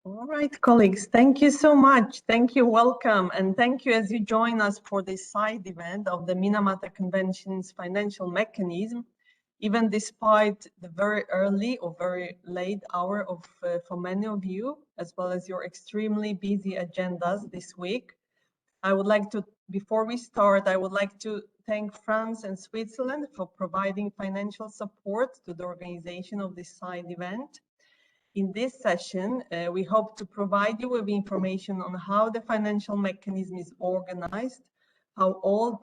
All right, colleagues, thank you so much. Thank you, welcome, and thank you as you join us for this side event of the Minamata Convention's Financial Mechanism, even despite the very early or very late hour for many of you, as well as your extremely busy agendas this week. I would like to, before we start, I would like to thank France and Switzerland for providing financial support to the organization of this side event. In this session, we hope to provide you with information on how the financial mechanism is organized, how all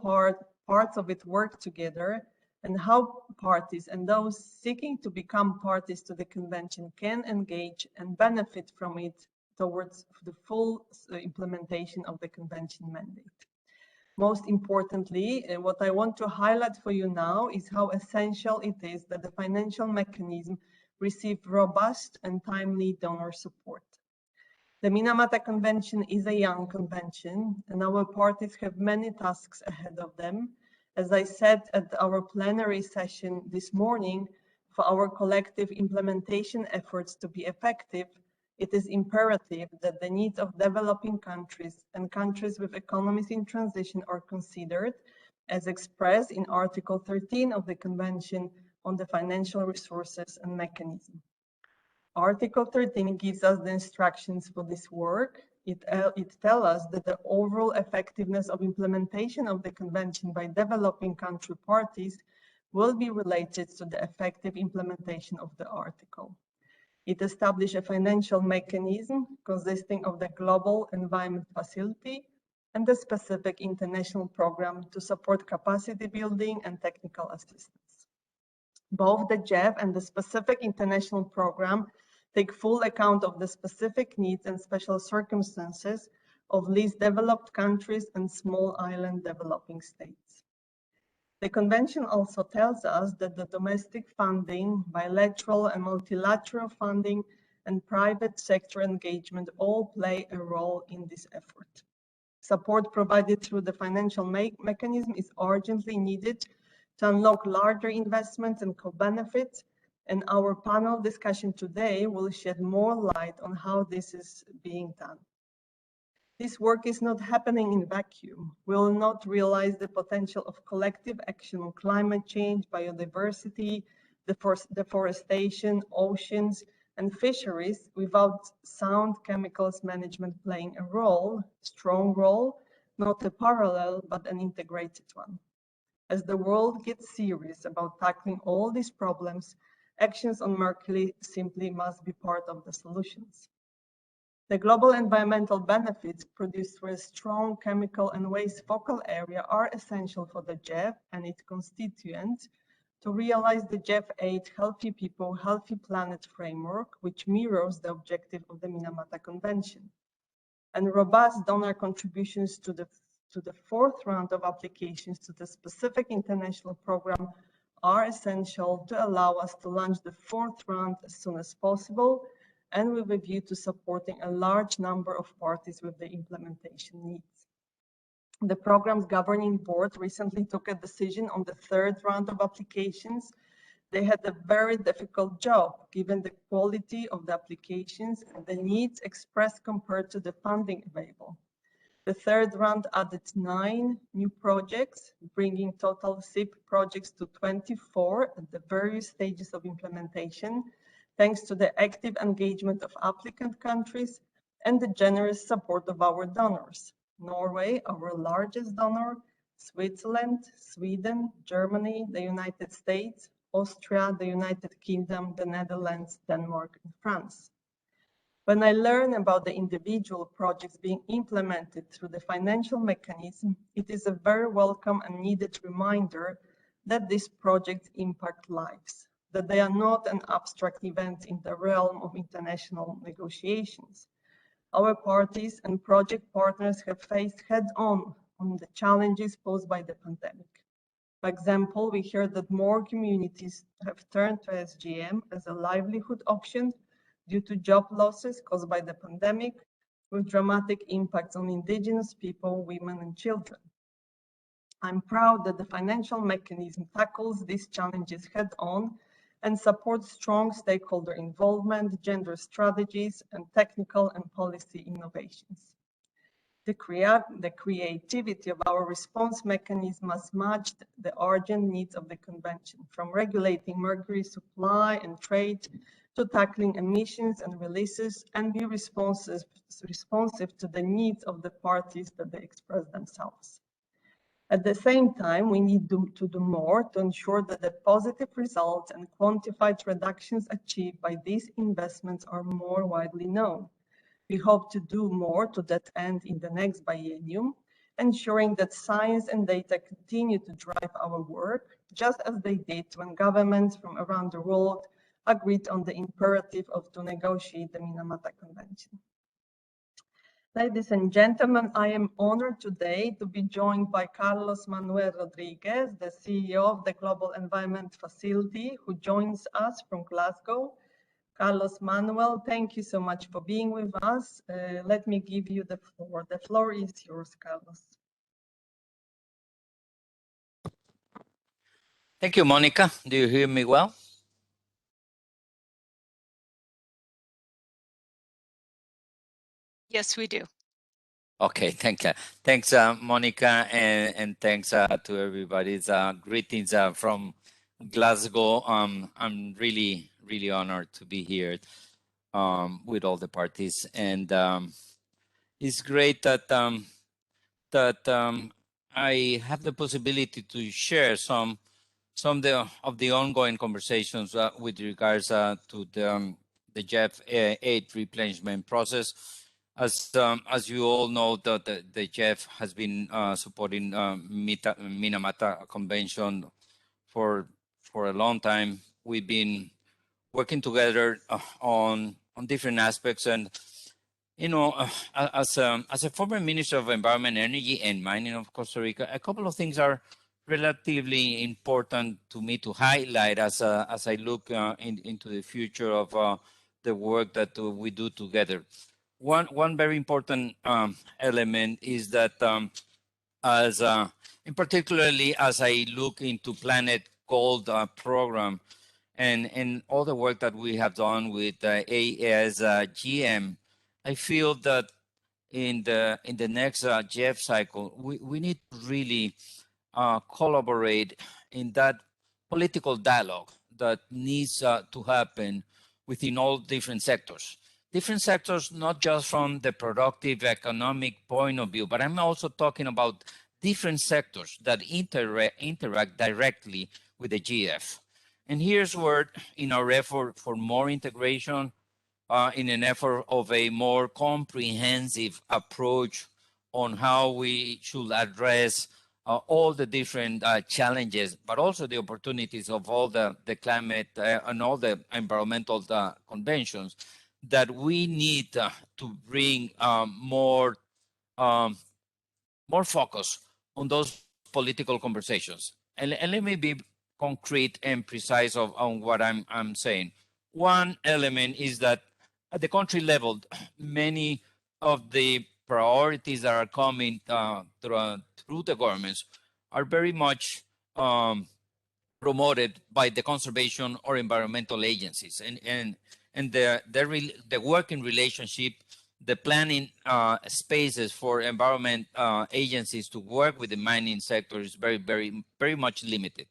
parts of it work together, and how parties and those seeking to become parties to the convention can engage and benefit from it towards the full implementation of the convention mandate. Most importantly, what I want to highlight for you now is how essential it is that the financial mechanism receive robust and timely donor support. The Minamata Convention is a young convention, and our parties have many tasks ahead of them. As I said at our plenary session this morning, for our collective implementation efforts to be effective, it is imperative that the needs of developing countries and countries with economies in transition are considered, as expressed in Article 13 of the Convention on the Financial Resources and Mechanism. Article 13 gives us the instructions for this work. It tells us that the overall effectiveness of implementation of the Convention by developing country parties will be related to the effective implementation of the article. It established a financial mechanism consisting of the Global Environment Facility and the specific international program to support capacity building and technical assistance. Both the GEF and the specific international program take full account of the specific needs and special circumstances of least developed countries and small island developing states. The Convention also tells us that the domestic funding, bilateral and multilateral funding, and private sector engagement all play a role in this effort. Support provided through the financial mechanism is urgently needed to unlock larger investments and co-benefits, and our panel discussion today will shed more light on how this is being done. This work is not happening in vacuum. We will not realize the potential of collective action on climate change, biodiversity, deforestation, oceans, and fisheries without sound chemicals management playing a role, strong role, not a parallel, but an integrated one. As the world gets serious about tackling all these problems, actions on mercury simply must be part of the solutions. The global environmental benefits produced through a strong chemical and waste focal area are essential for the GEF and its constituents to realize the GEF-8 Healthy People, Healthy Planet framework, which mirrors the objective of the Minamata Convention. And robust donor contributions to the fourth round of applications to the specific international program are essential to allow us to launch the fourth round as soon as possible, and with a view to supporting a large number of parties with the implementation needs. The program's governing board recently took a decision on the third round of applications. They had a very difficult job given the quality of the applications and the needs expressed compared to the funding available. The third round added 9 new projects, bringing total SIP projects to 24 at the various stages of implementation, thanks to the active engagement of applicant countries and the generous support of our donors. Norway, our largest donor, Switzerland, Sweden, Germany, the United States, Austria, the United Kingdom, the Netherlands, Denmark, and France. When I learn about the individual projects being implemented through the financial mechanism, it is a very welcome and needed reminder that these projects impact lives, that they are not an abstract event in the realm of international negotiations. Our parties and project partners have faced head-on the challenges posed by the pandemic. For example, we hear that more communities have turned to SGM as a livelihood option due to job losses caused by the pandemic, with dramatic impacts on indigenous people, women, and children. I'm proud that the financial mechanism tackles these challenges head-on and support strong stakeholder involvement, gender strategies, and technical and policy innovations. The creativity of our response mechanism must match the urgent needs of the Convention, from regulating mercury supply and trade to tackling emissions and releases, and be responsive to the needs of the parties that they express themselves. At the same time, we need to do more to ensure that the positive results and quantified reductions achieved by these investments are more widely known. We hope to do more to that end in the next biennium, ensuring that science and data continue to drive our work, just as they did when governments from around the world agreed on the imperative to negotiate the Minamata Convention. Ladies and gentlemen, I am honored today to be joined by Carlos Manuel Rodriguez, the CEO of the Global Environment Facility, who joins us from Glasgow. Carlos, Manuel, thank you so much for being with us. Let me give you the floor. The floor is yours, Carlos. Thank you, Monica. Do you hear me well? Yes, we do. Okay, thank you. Thanks, Monica, and thanks to everybody. Greetings from Glasgow. I'm really honored to be here with all the parties, and it's great that I have the possibility to share some of the ongoing conversations with regards to the GEF-8 replenishment process. As you all know, the GEF has been supporting Minamata Convention for a long time. We've been working together on different aspects, and you know, as a former Minister of Environment, Energy, and Mining of Costa Rica, a couple of things are relatively important to me to highlight as I look into the future of the work that we do together. One very important element is that in particularly as I look into Planet Gold program and all the work that we have done with ASGM, I feel that in the next GEF cycle, we need to really collaborate in that political dialogue that needs to happen within all different sectors. Different sectors, not just from the productive economic point of view, but I'm also talking about different sectors that interact directly with the GF. And here's where, in our effort for more integration, in an effort of a more comprehensive approach on how we should address all the different challenges, but also the opportunities of all the climate and all the environmental conventions, that we need to bring more focus on those political conversations. And let me be concrete and precise on what I'm saying. One element is that at the country level, many of the priorities that are coming through the governments are very much promoted by the conservation or environmental agencies, and the working relationship, the planning spaces for environment agencies to work with the mining sector is very much limited.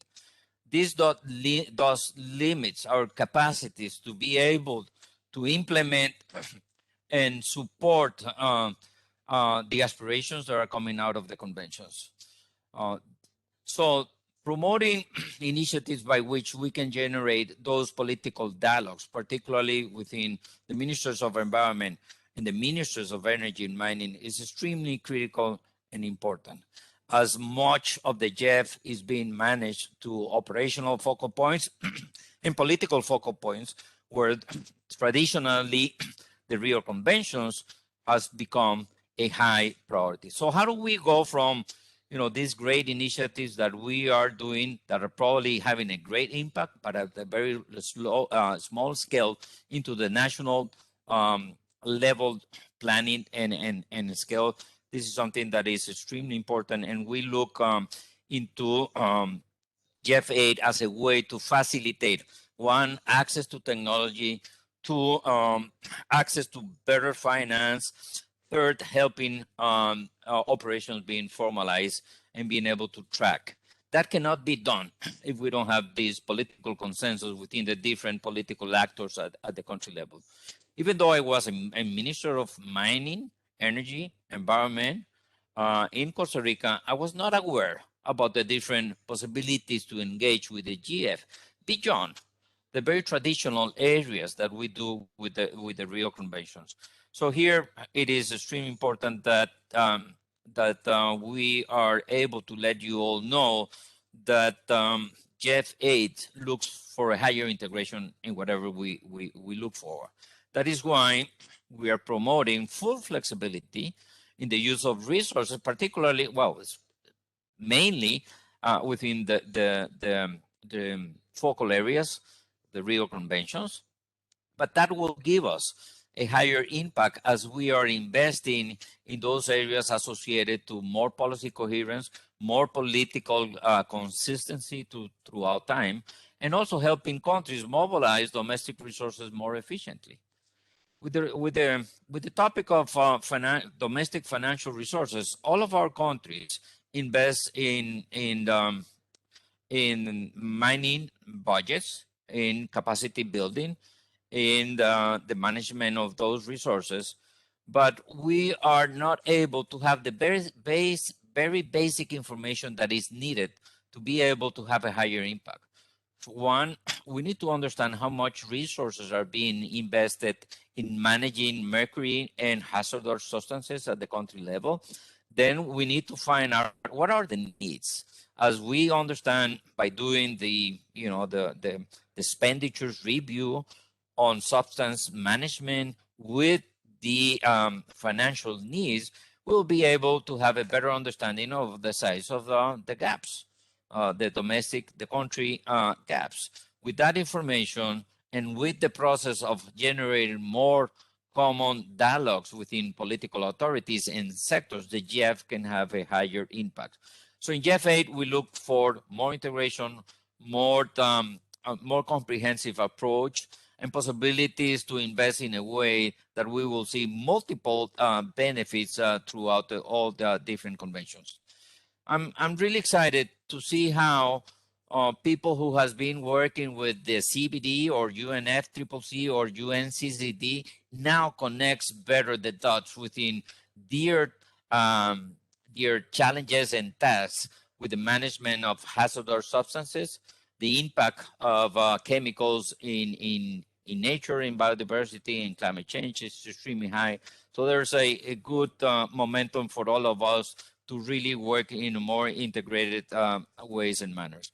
This thus limits our capacities to be able to implement and support the aspirations that are coming out of the conventions. So promoting initiatives by which we can generate those political dialogues, particularly within the ministers of environment and the ministers of energy and mining, is extremely critical and important. As much of the GEF is being managed to operational focal points and political focal points, where traditionally the Rio Conventions has become a high priority. So how do we go from these great initiatives that we are doing that are probably having a great impact, but at a very small scale, into the national level planning and scale? This is something that is extremely important, and we look into GEF-8 as a way to facilitate One, access to technology. Two, access to better finance. Third, helping operations being formalized and being able to track. That cannot be done if we don't have this political consensus within the different political actors at the country level. Even though I was a minister of mining, energy, environment in Costa Rica, I was not aware about the different possibilities to engage with the GF beyond the very traditional areas that we do with the Rio Conventions. So here it is extremely important that we are able to let you all know that GF 8 looks for a higher integration in whatever we look for. That is why we are promoting full flexibility in the use of resources, particularly, well, it's mainly within the focal areas, the Rio Conventions, but that will give us a higher impact as we are investing in those areas associated to more policy coherence, more political consistency throughout time, and also helping countries mobilize domestic resources more efficiently. With the topic of domestic financial resources, all of our countries invest in mining budgets, in capacity building, in the management of those resources, but we are not able to have the very basic information that is needed to be able to have a higher impact. For one, we need to understand how much resources are being invested in managing mercury and hazardous substances at the country level. Then we need to find out what are the needs. As we understand by doing the expenditures review on substance management with the financial needs, we'll be able to have a better understanding of the size of the gaps, the country gaps. With that information and with the process of generating more common dialogues within political authorities and sectors, the GF can have a higher impact. So in GF 8, we look for more integration, more comprehensive approach, and possibilities to invest in a way that we will see multiple benefits throughout all the different conventions. I'm really excited to see how people who has been working with the CBD or UNFCCC or UNCCD now connects better the dots within their challenges and tasks with the management of hazardous substances, the impact of chemicals in nature, in biodiversity, and climate change is extremely high. So there's a good momentum for all of us to really work in more integrated ways and manners.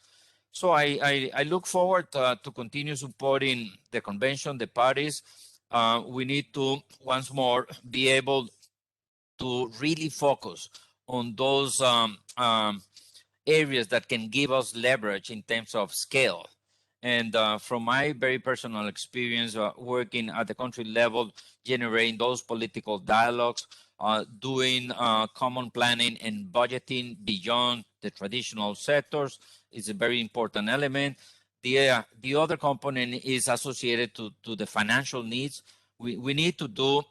So I look forward to continue supporting the convention, the parties. We need to, once more, be able to really focus on those areas that can give us leverage in terms of scale. And from my very personal experience working at the country level, generating those political dialogues, doing common planning and budgeting beyond the traditional sectors is a very important element. The other component is associated to the financial needs. We need to do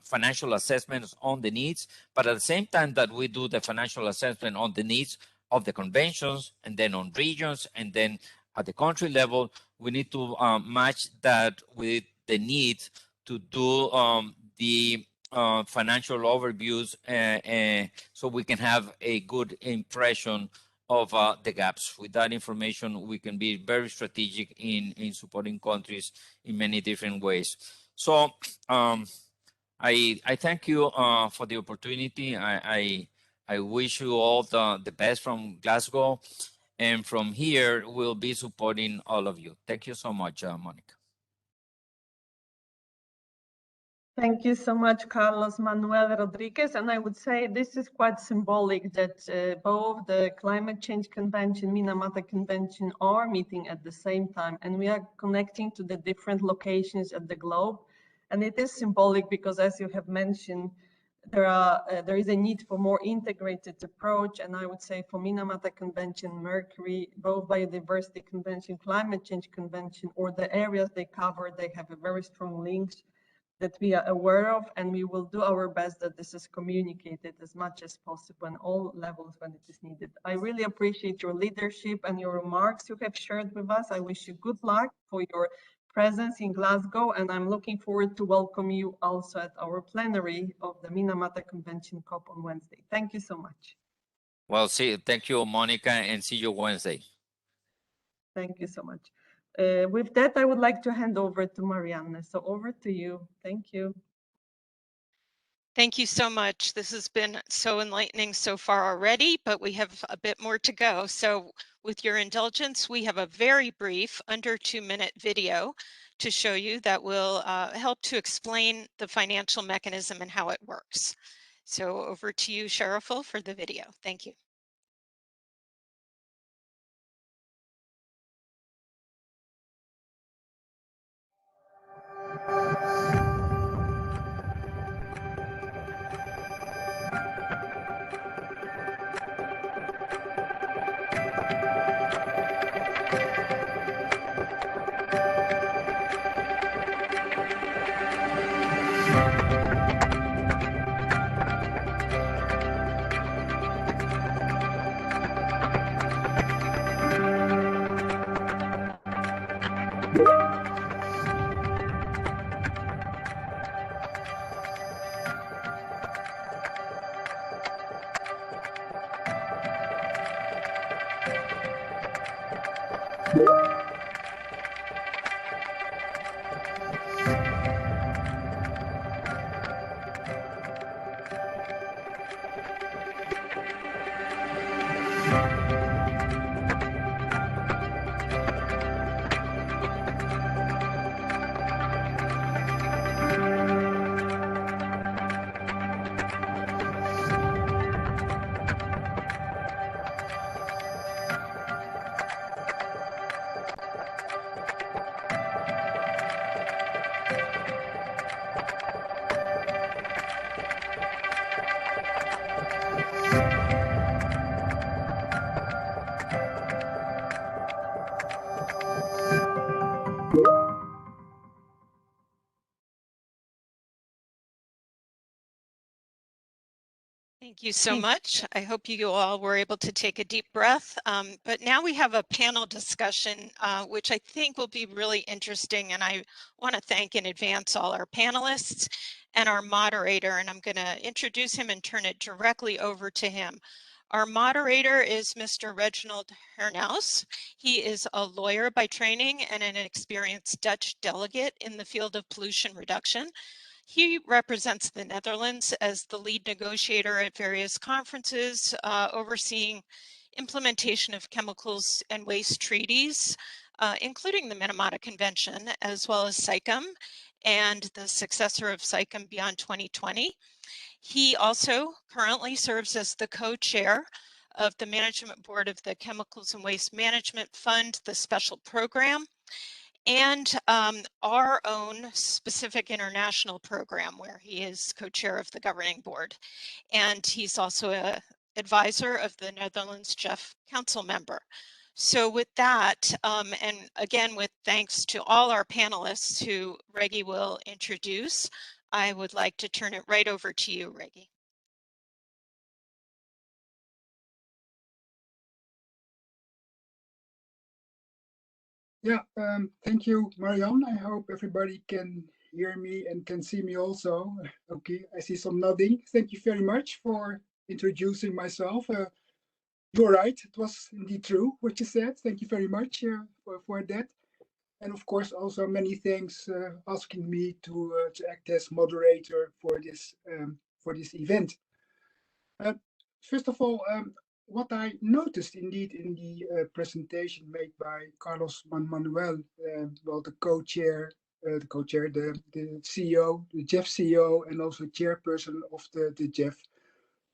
financial assessments on the needs, but at the same time that we do the financial assessment on the needs of the conventions and then on regions and then at the country level, we need to match that with the need to do the financial overviews so we can have a good impression of the gaps. With that information, we can be very strategic in supporting countries in many different ways. So I thank you for the opportunity. I wish you all the best from Glasgow. And from here, we'll be supporting all of you. Thank you so much, Monica. Thank you so much, Carlos Manuel Rodriguez. And I would say this is quite symbolic that both the Climate Change Convention, Minamata Convention are meeting at the same time. And we are connecting to the different locations of the globe. And it is symbolic because, as you have mentioned, there is a need for more integrated approach, and I would say for Minamata Convention, Mercury, both Biodiversity Convention, Climate Change Convention, or the areas they cover, they have a very strong links that we are aware of, and we will do our best that this is communicated as much as possible on all levels when it is needed. I really appreciate your leadership and your remarks you have shared with us. I wish you good luck for your presence in Glasgow, and I'm looking forward to welcome you also at our plenary of the Minamata Convention COP on Wednesday. Thank you so much. Well, thank you, Monica, and see you Wednesday. Thank you so much. With that, I would like to hand over to Marianne. So over to you. Thank you. Thank you so much. This has been so enlightening so far already, but we have a bit more to go. So with your indulgence, we have a very brief under 2-minute video to show you that will help to explain the financial mechanism and how it works. So over to you, Shariful, for the video. Thank you. Thank you so much. I hope you all were able to take a deep breath. But now we have a panel discussion, which I think will be really interesting. And I want to thank in advance all our panelists and our moderator. And I'm going to introduce him and turn it directly over to him. Our moderator is Mr. Reginald Hernaus. He is a lawyer by training and an experienced Dutch delegate in the field of pollution reduction. He represents the Netherlands as the lead negotiator at various conferences, overseeing implementation of chemicals and waste treaties, including the Minamata Convention, as well as CICOM and the successor of CICOM Beyond 2020. He also currently serves as the co-chair of the management board of the Chemicals and Waste Management Fund, the special program, and our own specific international program where he is co-chair of the governing board. And he's also an advisor of the Netherlands Jeff Council member. So with that, and again, with thanks to all our panelists who Reggie will introduce, I would like to turn it right over to you, Reggie. Yeah, thank you, Marianne. I hope everybody can hear me and can see me also. Okay, I see some nodding. Thank you very much for introducing myself. You're right, it was indeed true what you said. Thank you very much for that. And of course, also many thanks asking me to act as moderator for this event. First of all, what I noticed indeed in the presentation made by Carlos Manuel, well, the co-chair, the CEO, the Jeff CEO, and also chairperson of the Jeff,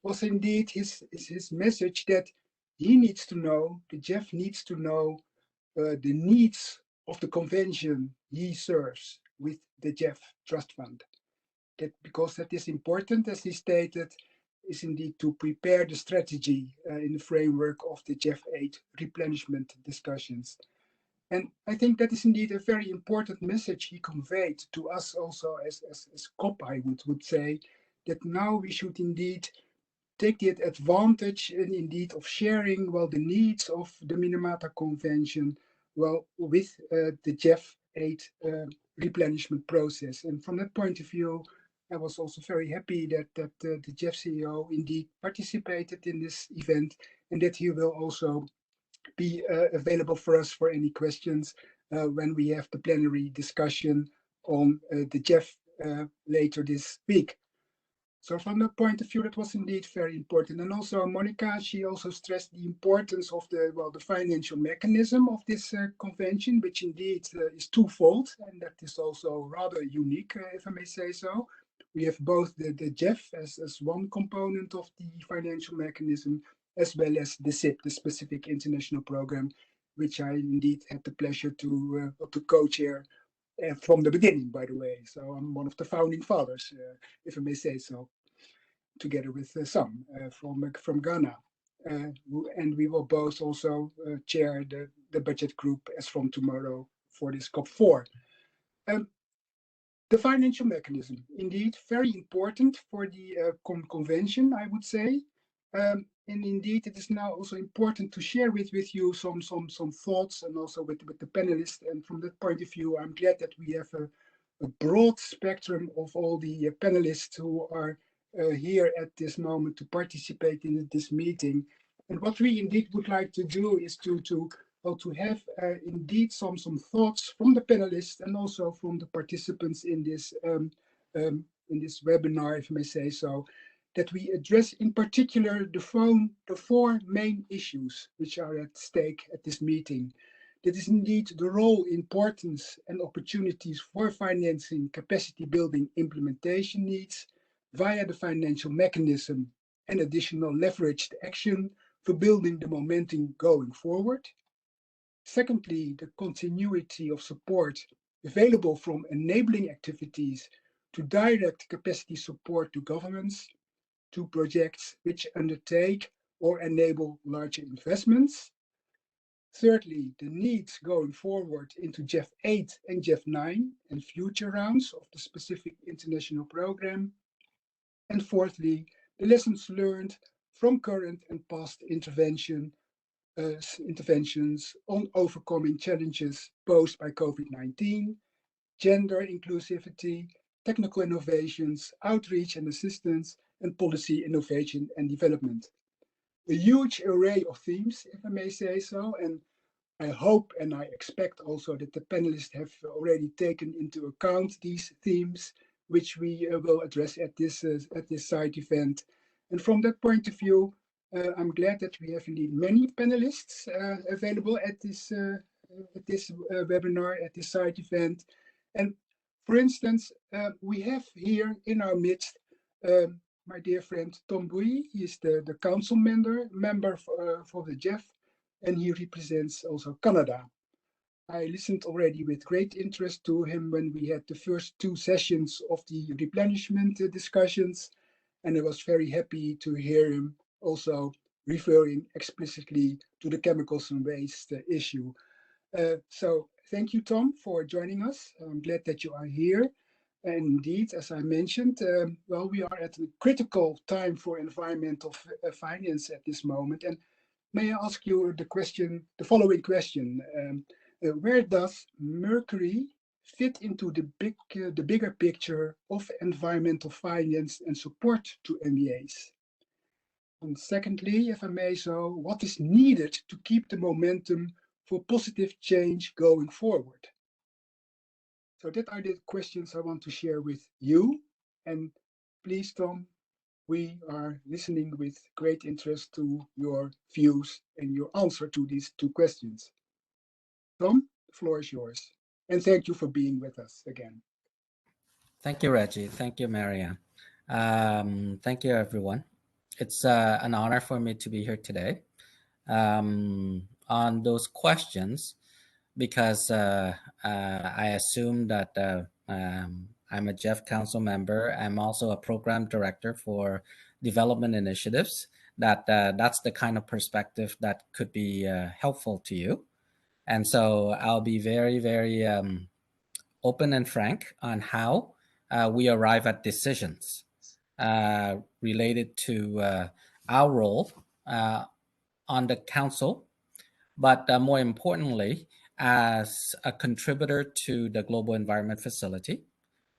was indeed his message that he needs to know, the Jeff needs to know the needs of the convention he serves with the Jeff Trust Fund. that because that is important, as he stated, is indeed to prepare the strategy in the framework of the GEF8 replenishment discussions. And I think that is indeed a very important message he conveyed to us also as COP, I would say, that now we should indeed take the advantage and indeed of sharing, well, the needs of the Minamata Convention, well, with the GEF8 replenishment process. And from that point of view, I was also very happy that the GEF CEO indeed participated in this event, and that he will also be available for us for any questions when we have the plenary discussion on the GEF later this week. So from that point of view, that was indeed very important. And also Monica, she also stressed the importance of the financial mechanism of this convention, which indeed is twofold. And that is also rather unique, if I may say so. We have both the GEF as one component of the financial mechanism, as well as the SIP, the Specific International Program, which I indeed had the pleasure to co-chair from the beginning, by the way. So I'm one of the founding fathers, if I may say so, together with some from Ghana. And we will both also chair the budget group as from tomorrow for this COP-4. The financial mechanism, indeed, very important for the convention, I would say. And indeed, it is now also important to share with you some thoughts, and also with the panelists. And from that point of view, I'm glad that we have a broad spectrum of all the panelists who are here at this moment to participate in this meeting. And what we indeed would like to do is to have indeed some thoughts from the panelists and also from the participants in this webinar, if I may say so, that we address in particular the four main issues which are at stake at this meeting. That is indeed the role, importance, and opportunities for financing capacity building implementation needs via the financial mechanism and additional leveraged action for building the momentum going forward. Secondly, the continuity of support available from enabling activities to direct capacity support to governments, to projects which undertake or enable larger investments. Thirdly, the needs going forward into GEF8 and GEF9 and future rounds of the specific international program. And fourthly, the lessons learned from current and past interventions on overcoming challenges posed by COVID-19, gender inclusivity, technical innovations, outreach and assistance, and policy innovation and development. A huge array of themes, if I may say so, and I hope and I expect also that the panelists have already taken into account these themes, which we will address at this side event. And from that point of view, I'm glad that we have indeed many panelists available at this webinar, at this side event. And for instance, we have here in our midst my dear friend Tom Bui. He is the council member for the GEF, and he represents also Canada. I listened already with great interest to him when we had the first two sessions of the replenishment discussions, and I was very happy to hear him also referring explicitly to the chemicals and waste issue. So thank you, Tom, for joining us. I'm glad that you are here. And indeed, as I mentioned, well, we are at a critical time for environmental finance at this moment. And may I ask you the following question? Where does mercury fit into the bigger picture of environmental finance and support to MEAs? And secondly, if I may so, what is needed to keep the momentum for positive change going forward? So that are the questions I want to share with you. And please, Tom, we are listening with great interest to your views and your answer to these two questions. Tom, the floor is yours. And thank you for being with us again. Thank you, Reggie. Thank you, Maria. Thank you, everyone. It's an honor for me to be here today on those questions, because I assume that I'm a Jeff Council member. I'm also a program director for development initiatives. That's the kind of perspective that could be helpful to you. And so I'll be very, very open and frank on how we arrive at decisions related to our role on the council, but more importantly, as a contributor to the Global Environment Facility,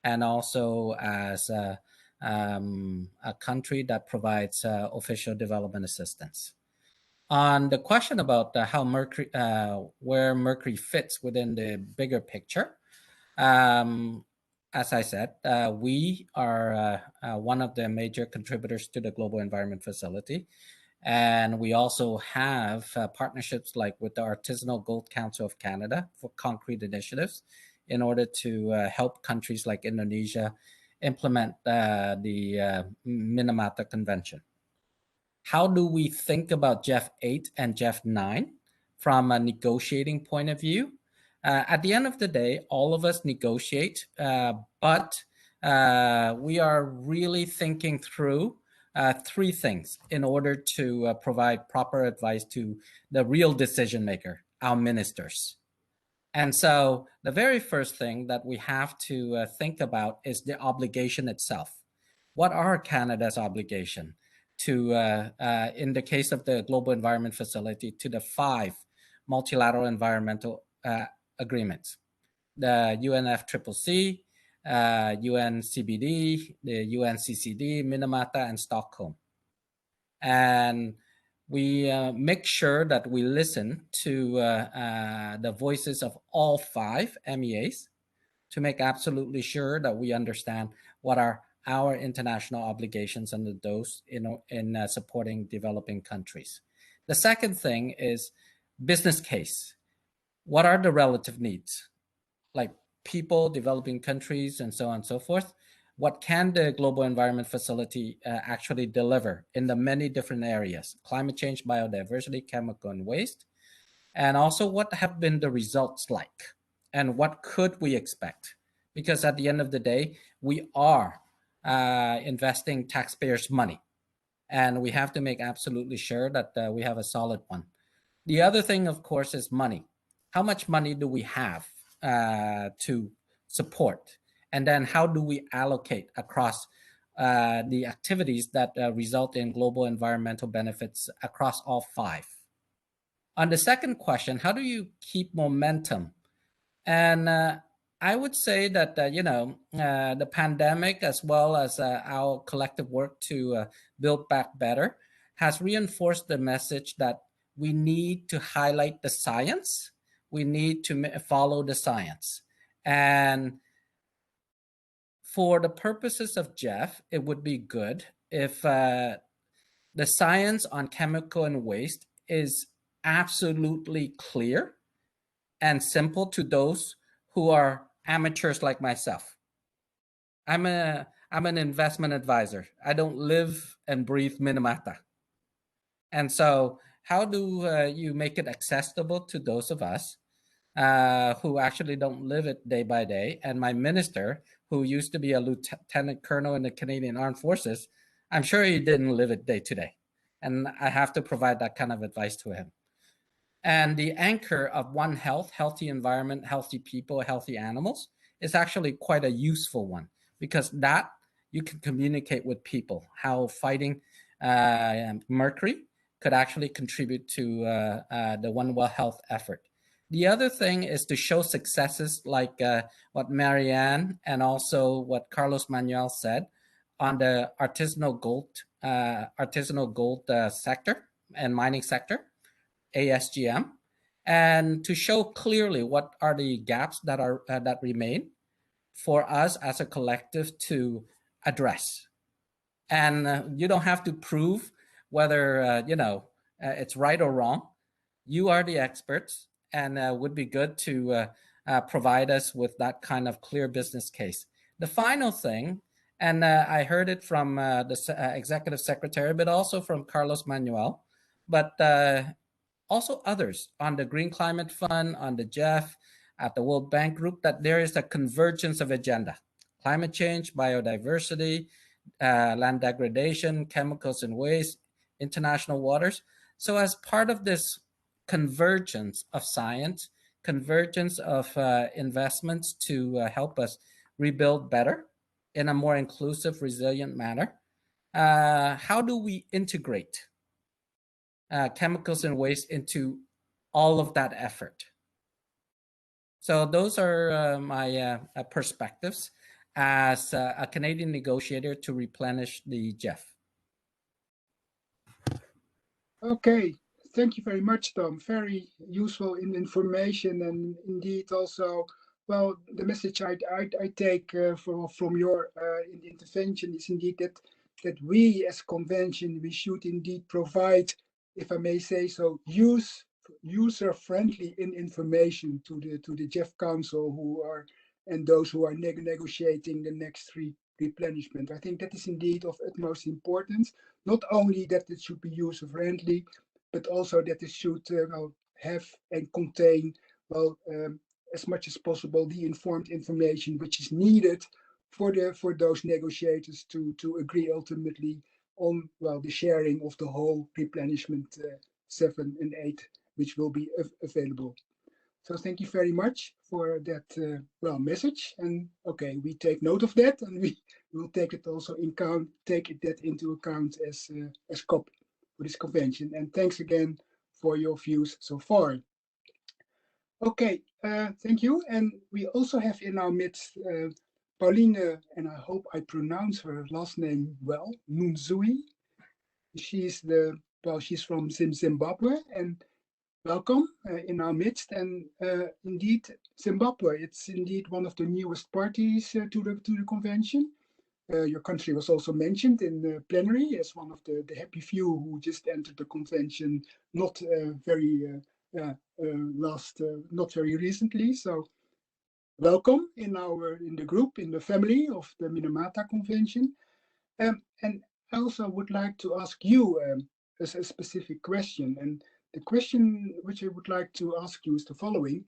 and also as a country that provides official development assistance. On the question about how Mercury, where Mercury fits within the bigger picture, as I said, we are one of the major contributors to the Global Environment Facility. And we also have partnerships like with the Artisanal Gold Council of Canada for concrete initiatives in order to help countries like Indonesia implement the Minamata Convention. How do we think about Jeff 8 and Jeff 9 from a negotiating point of view? At the end of the day, all of us negotiate, but we are really thinking through three things in order to provide proper advice to the real decision maker, our ministers. And so the very first thing that we have to think about is the obligation itself. What are Canada's obligation to, in the case of the Global Environment Facility, to the 5 multilateral environmental agreements, the UNFCCC, UNCBD, the UNCCD, Minamata, and Stockholm. And we make sure that we listen to the voices of all 5 MEAs to make absolutely sure that we understand what are our international obligations under those in supporting developing countries. The second thing is business case. What are the relative needs? Like people, developing countries, and so on and so forth. What can the Global Environment Facility actually deliver in the many different areas? Climate change, biodiversity, chemical and waste. And also what have been the results like? And what could we expect? Because at the end of the day, we are investing taxpayers' money. And we have to make absolutely sure that we have a solid one. The other thing, of course, is money. How much money do we have to support? And then how do we allocate across the activities that result in global environmental benefits across all 5? On the second question, how do you keep momentum? And I would say that, the pandemic, as well as our collective work to build back better, has reinforced the message that we need to highlight the science. We need to follow the science. And for the purposes of Jeff, it would be good if the science on chemical and waste is absolutely clear and simple to those who are amateurs like myself. I'm an investment advisor. I don't live and breathe Minamata. And so how do you make it accessible to those of us who actually don't live it day by day? And my minister, who used to be a lieutenant colonel in the Canadian Armed Forces, I'm sure he didn't live it day to day. And I have to provide that kind of advice to him. And the anchor of One Health, healthy environment, healthy people, healthy animals, is actually quite a useful one, because that you can communicate with people how fighting mercury could actually contribute to the One Well Health effort. The other thing is to show successes like what Marianne and also what Carlos Manuel said on the artisanal gold sector and mining sector, ASGM, and to show clearly what are the gaps that are that remain for us as a collective to address. And you don't have to prove whether it's right or wrong. You are the experts, and would be good to provide us with that kind of clear business case. The final thing, and I heard it from the executive secretary, but also from Carlos Manuel, but also others on the Green Climate Fund, on the Jeff, at the World Bank Group, that there is a convergence of agenda. climate change, biodiversity, land degradation, chemicals and waste, international waters. So as part of this convergence of science, convergence of investments to help us rebuild better in a more inclusive, resilient manner, how do we integrate chemicals and waste into all of that effort? So those are my perspectives as a Canadian negotiator to replenish the GEF. Okay, thank you very much, Tom. Very useful information, and indeed also, well, the message I take from your intervention is indeed that we as convention, we should indeed provide, if I may say so, user-friendly information to the GEF Council and those who are negotiating the next replenishment. I think that is indeed of utmost importance. Not only that it should be user-friendly, but also that it should have and contain, as much as possible, the informed information which is needed for those negotiators to agree ultimately on the sharing of the whole replenishment 7 and 8, which will be available. So thank you very much for that message. And okay, we take note of that, and we will take it also into account as COP for this convention. And thanks again for your views so far. Okay, thank you. And we also have in our midst Pauline, and I hope I pronounce her last name well, Nunzui. She's from Zimbabwe, and welcome in our midst. And indeed, Zimbabwe, it's indeed one of the newest parties to the convention. Your country was also mentioned in the plenary as one of the happy few who just entered the convention not very recently. So welcome in the group, in the family of the Minamata Convention. And I also would like to ask you a specific question. And the question which I would like to ask you is the following.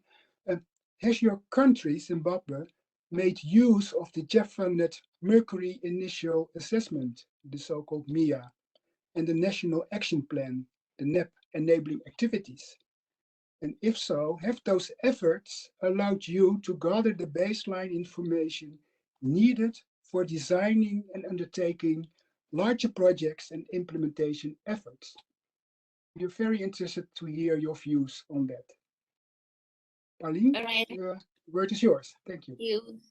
Has your country, Zimbabwe, made use of the GEF-funded Mercury Initial Assessment, the so-called MIA, and the National Action Plan, the NEP, enabling activities? And if so, have those efforts allowed you to gather the baseline information needed for designing and undertaking larger projects and implementation efforts? We're very interested to hear your views on that. Pauline, all right. The word is yours. Thank you.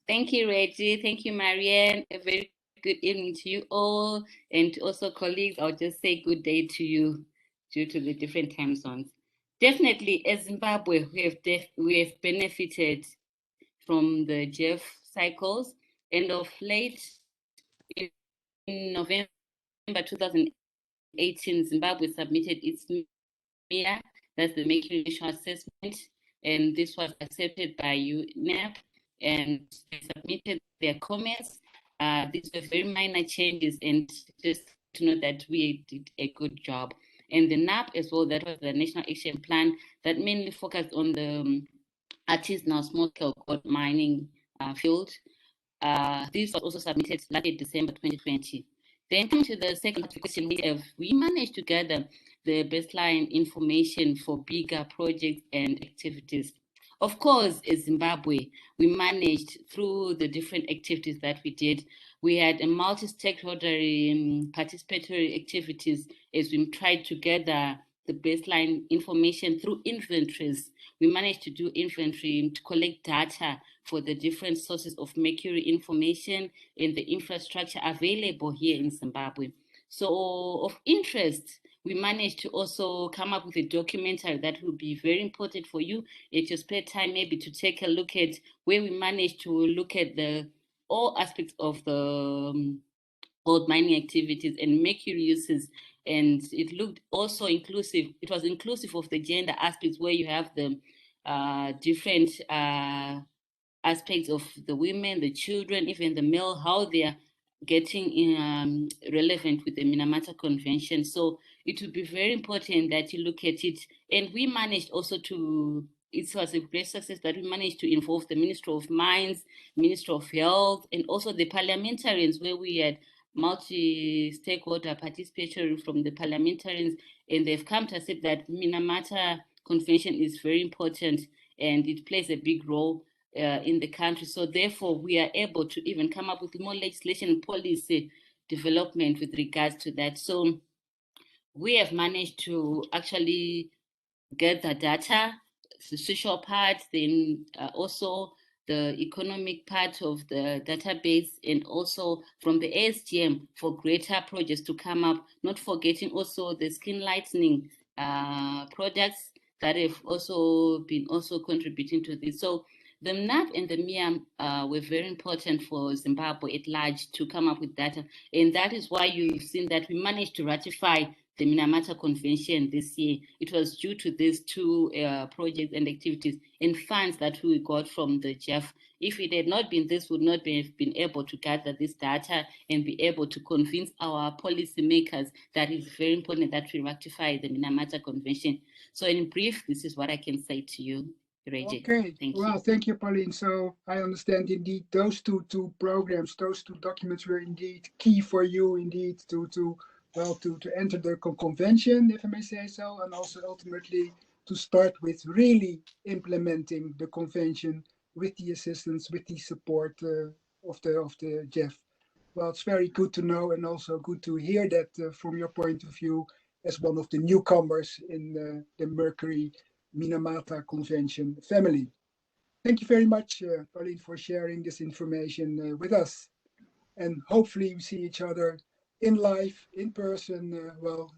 Thank you, Reggie. Thank you, Marianne. A very good evening to you all, and also colleagues. I'll just say good day to you due to the different time zones. Definitely, as Zimbabwe, we have benefited from the GEF cycles, and of late, in November 2018, Zimbabwe submitted its MIA, that's the Mercury Initial Assessment, and this was accepted by UNEP, and they submitted their comments. These were very minor changes, and just to know that we did a good job. And the NAP as well, that was the National Action Plan that mainly focused on the artisanal small-scale gold mining field. This was also submitted last December 2020. Then coming to the second question, we managed to gather the baseline information for bigger projects and activities. Of course, as Zimbabwe, we managed through the different activities that we did. We had a multi-stakeholder participatory activities as we tried to gather the baseline information through inventories. We managed to do inventory to collect data for the different sources of mercury information in the infrastructure available here in Zimbabwe. So of interest, we managed to also come up with a documentary that will be very important for you if you spare time maybe to take a look at where we managed to look at all aspects of the gold mining activities and mercury uses. And it looked also inclusive. It was inclusive of the gender aspects where you have the different aspects of the women, the children, even the male, how they are getting relevant with the Minamata Convention. So it would be very important that you look at it. And we managed also to it was a great success that we managed to involve the Ministry of Mines, Ministry of Health, and also the parliamentarians, where we had multi-stakeholder participation from the parliamentarians, and they've come to accept that Minamata Convention is very important and it plays a big role in the country. So therefore, we are able to even come up with more legislation and policy development with regards to that. So we have managed to actually get the data, the social part, then also the economic part of the database, and also from the ASGM for greater projects to come up, not forgetting also the skin lightening products that have also been contributing to this. So the MNAP and the MIAM were very important for Zimbabwe at large to come up with data. And that is why you've seen that we managed to ratify the Minamata Convention this year. It was due to these two projects and activities and funds that we got from the GEF. If it had not been this, we would not have been able to gather this data and be able to convince our policymakers that it's very important that we ratify the Minamata Convention. So in brief, this is what I can say to you, Reggie. Okay, thank well, you. thank you, Pauline. So I understand indeed those two programs, those two documents were indeed key for you indeed to enter the convention, if I may say so, and also ultimately to start with really implementing the convention with the assistance, with the support of the GEF. Well, it's very good to know and also good to hear that from your point of view as one of the newcomers in the Mercury Minamata Convention family. Thank you very much, Pauline, for sharing this information with us. And hopefully we see each other in live, in person, well,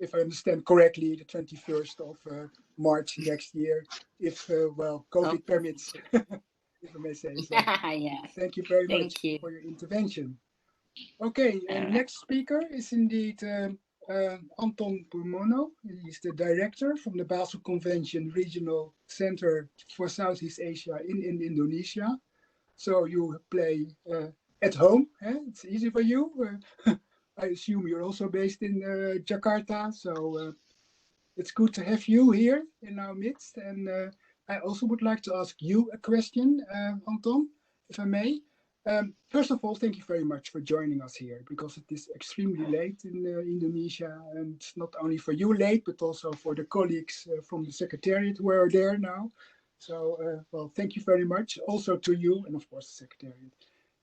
if I understand correctly, the 21st of March next year, if, well, COVID permits, if I may say so. Yeah. Thank you very Thank much you. for your intervention. Okay, and next speaker is indeed Anton Purmono. He's the director from the Basel Convention Regional Center for Southeast Asia in Indonesia. So you play at home, eh? It's easy for you. I assume you're also based in Jakarta, so it's good to have you here in our midst. And I also would like to ask you a question, Anton, if I may. First of all, thank you very much for joining us here, because it is extremely late in Indonesia, and not only for you late, but also for the colleagues from the Secretariat who are there now. So, well, thank you very much also to you, and of course the Secretariat,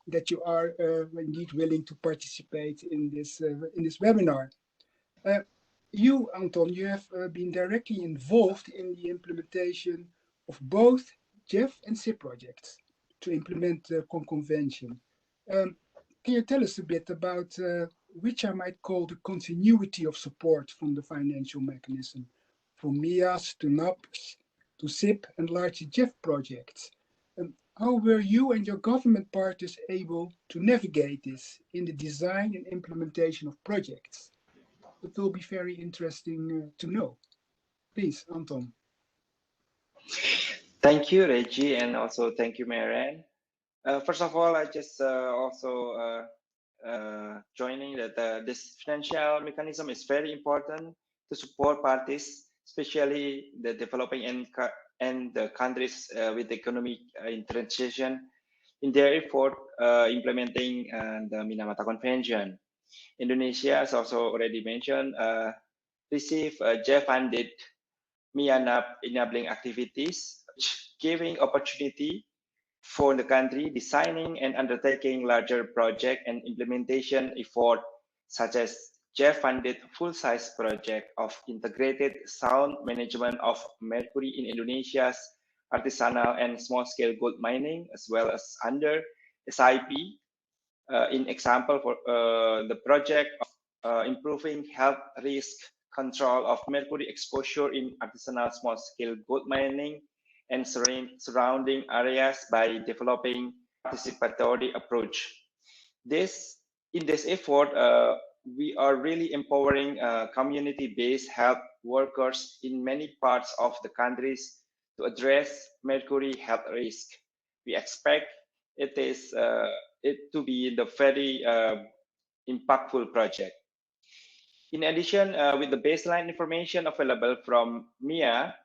that you are indeed willing to participate in this webinar. You, Anton, you have been directly involved in the implementation of both GEF and SIP projects to implement the convention. Can you tell us a bit about which I might call the continuity of support from the financial mechanism, from MIAS to NAPS to SIP and larger GEF projects? How were you and your government partners able to navigate this in the design and implementation of projects? It will be very interesting to know. Please, Anton. Thank you, Reggie, and also thank you, Marianne. First of all, I just also joining that this financial mechanism is very important to support parties, especially the developing and the countries with economic in transition in their effort implementing the Minamata Convention. Indonesia, as also already mentioned, received GEF-funded MIANAP enabling activities, giving opportunity for the country designing and undertaking larger project and implementation effort, such as GEF-funded full-size project of integrated sound management of mercury in Indonesia's artisanal and small-scale gold mining, as well as under SIP. In example, for the project of improving health risk control of mercury exposure in artisanal small-scale gold mining and surrounding areas by developing participatory approach. In this effort, we are really empowering community-based health workers in many parts of the countries to address mercury health risk. We expect it to be the very impactful project. In addition, with the baseline information available from MIA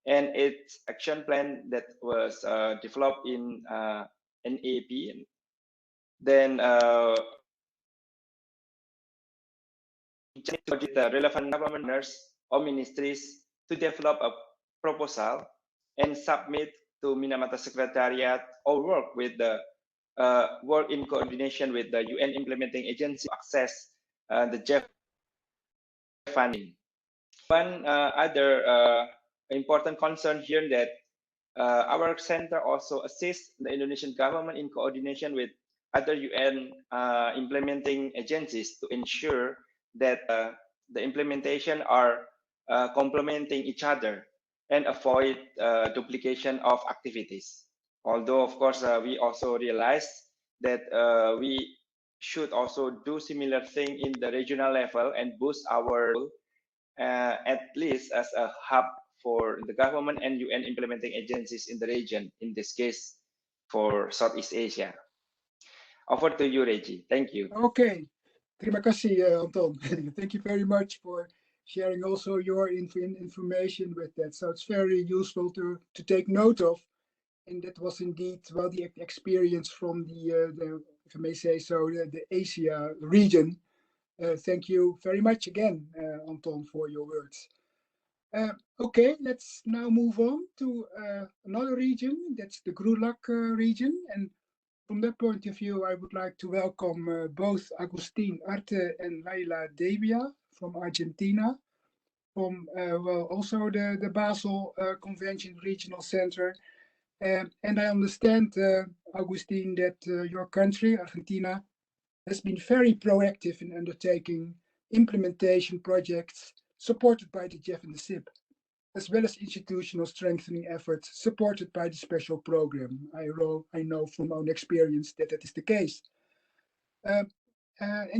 and its action plan that was developed in NAP. Then the relevant governors or ministries to develop a proposal and submit to Minamata Secretariat or work in coordination with the UN implementing agency to access the JEF funding. One other important concern here that our center also assists the Indonesian government in coordination with other UN implementing agencies to ensure that the implementation are complementing each other and avoid duplication of activities. Although, of course, we also realize that we should also do similar thing in the regional level and boost our at least as a hub for the government and UN implementing agencies in the region, in this case, for Southeast Asia. Over to you, Reggie. Thank you. Okay. Terima kasih, Anton. Thank you very much for sharing also your information with that. So it's very useful to take note of. And that was indeed, well, the experience from the if I may say so, the Asia region. Thank you very much again, Anton, for your words. Okay, let's now move on to another region. That's the GRULAC region. And from that point of view, I would like to welcome both Agustin Arte and Laila Devia from Argentina, from well, also the Basel Convention Regional Center. And I understand, Agustin, that your country, Argentina, has been very proactive in undertaking implementation projects supported by the JEF and the SIP, as well as institutional strengthening efforts supported by the special program. I know from own experience that that is the case. And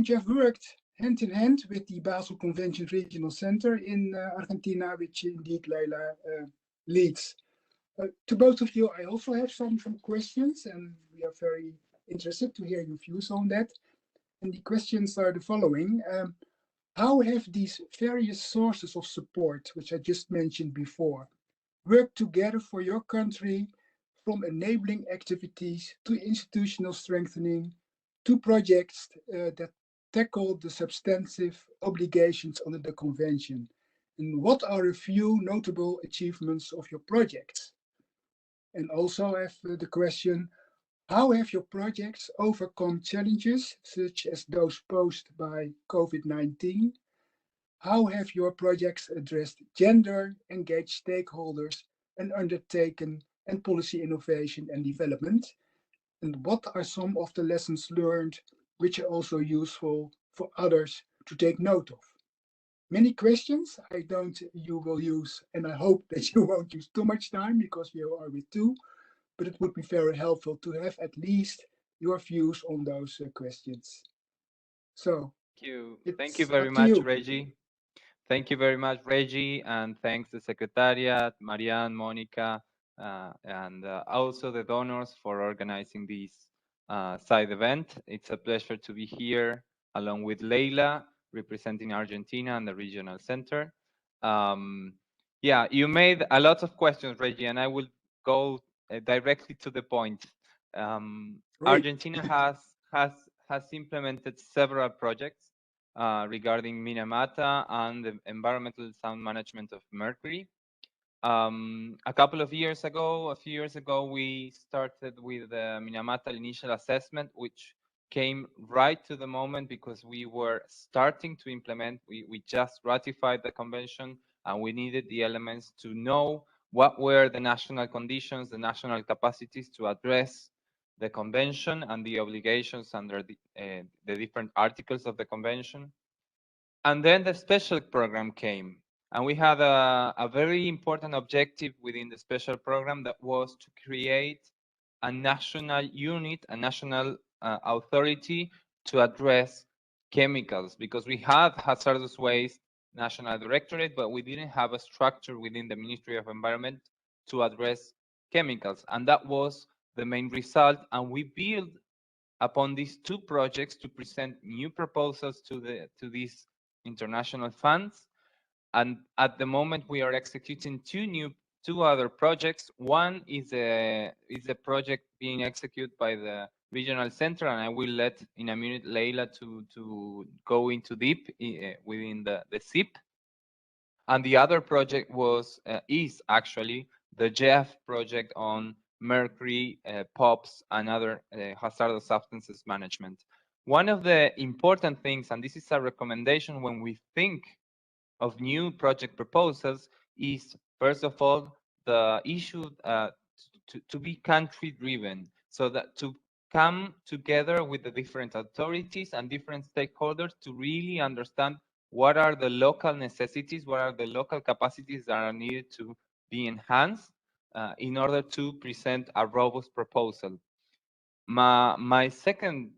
you have worked hand in hand with the Basel Convention Regional Center in Argentina, which indeed Leila leads. To both of you, I also have some questions, and we are very interested to hear your views on that. And the questions are the following. How have these various sources of support, which I just mentioned before, worked together for your country, from enabling activities to institutional strengthening to projects that tackle the substantive obligations under the convention? And what are a few notable achievements of your projects? And also I have the question, how have your projects overcome challenges such as those posed by COVID-19? How have your projects addressed gender, engaged stakeholders, and undertaken and policy innovation and development? And what are some of the lessons learned which are also useful for others to take note of? Many questions. You will use, and I hope that you won't use too much time because we are with two, but it would be very helpful to have at least your views on those questions. So thank you very much, Reggie. Thank you very much, Reggie, and thanks to Secretariat, Marianne, Monica, and also the donors for organizing this side event. It's a pleasure to be here along with Leila, representing Argentina and the regional center. Yeah, you made a lot of questions, Reggie, and I will go directly to the point. Argentina has implemented several projects regarding Minamata and the environmental sound management of mercury. A few years ago, we started with the Minamata initial assessment, which came right to the moment because we were starting to implement. We just ratified the convention, and we needed the elements to know what were the national conditions, the national capacities to address the convention and the obligations under the different articles of the convention. And then the special program came, and we had a very important objective within the special program that was to create a national unit, a national authority to address chemicals, because we had hazardous waste national directorate, but we didn't have a structure within the Ministry of Environment to address chemicals. And that was the main result. And we built upon these two projects to present new proposals to these international funds. And at the moment, we are executing two two other projects. One is a project being executed by the regional center, and I will let in a minute Leila to go into deep within the SIP. And the other project is actually the JEF project on mercury, POPs, and other hazardous substances management. One of the important things, and this is a recommendation when we think of new project proposals, is first of all the issue to be country driven, so that to come together with the different authorities and different stakeholders to really understand what are the local necessities, what are the local capacities that are needed to be enhanced in order to present a robust proposal. My second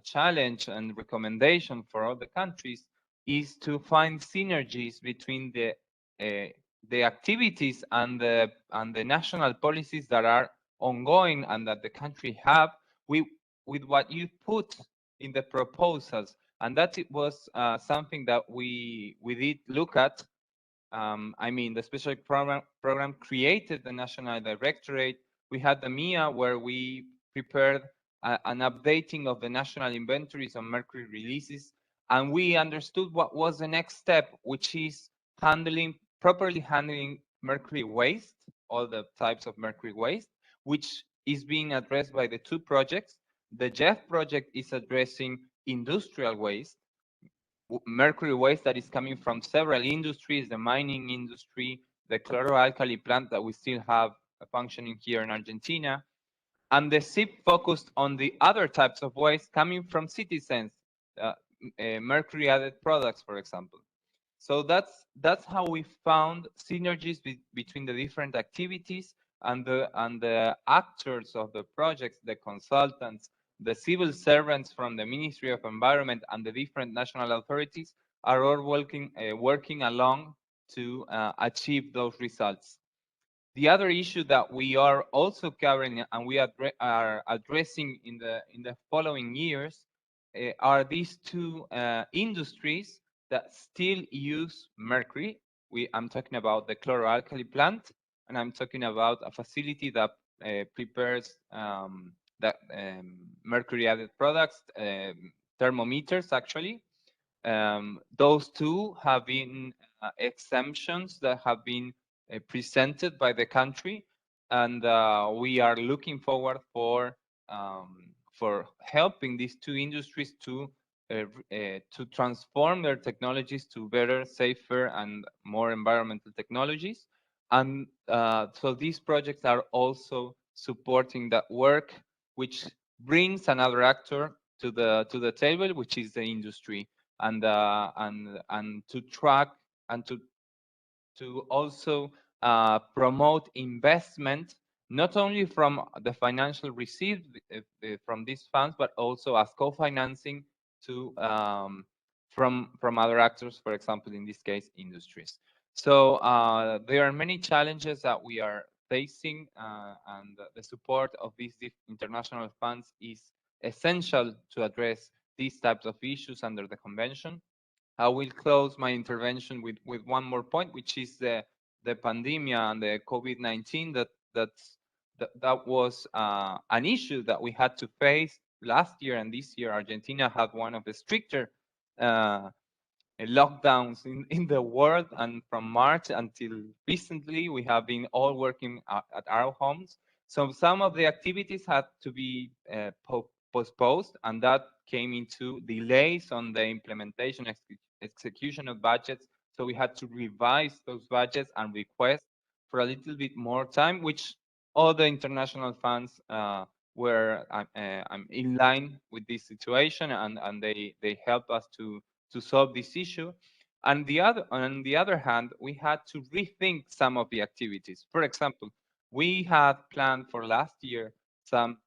challenge and recommendation for all the countries is to find synergies between the activities and the national policies that are ongoing and that the country have with what you put in the proposals. And that it was something that we did look at. I mean, the special program created the National Directorate. We had the MIA, where we prepared an updating of the national inventories on mercury releases, and we understood what was the next step, which is properly handling mercury waste, all the types of mercury waste, which is being addressed by the two projects. The JEF project is addressing industrial waste, mercury waste that is coming from several industries, the mining industry, the chloroalkali plant that we still have functioning here in Argentina. And the SIP focused on the other types of waste coming from citizens, mercury added products, for example. So that's how we found synergies between the different activities and the actors of the projects, the consultants, the civil servants from the Ministry of Environment, and the different national authorities are all working along to achieve those results. The other issue that we are also covering and we are addressing in the following years are these two industries that still use mercury. I'm talking about the chloroalkali plant, and I'm talking about a facility that prepares mercury added products, thermometers actually. Those two have been exemptions that have been presented by the country, and we are looking forward for helping these two industries to transform their technologies to better, safer, and more environmental technologies. And so these projects are also supporting that work, which brings another actor to the table, which is the industry, and to track and to also promote investment, not only from the financial received from these funds, but also as co-financing to from other actors, for example, in this case, industries. So there are many challenges that we are facing, and the support of these international funds is essential to address these types of issues under the convention. I will close my intervention with one more point, which is the pandemic and the COVID-19. That was an issue that we had to face last year and this year. Argentina had one of the stricter lockdowns in the world, and from March until recently, we have been all working at our homes. So some of the activities had to be postponed, and that came into delays on the implementation execution of budgets. So we had to revise those budgets and request for a little bit more time, which all the international funds were in line with this situation, and they help us to solve this issue. And on the other hand, we had to rethink some of the activities. For example, we had planned for last year some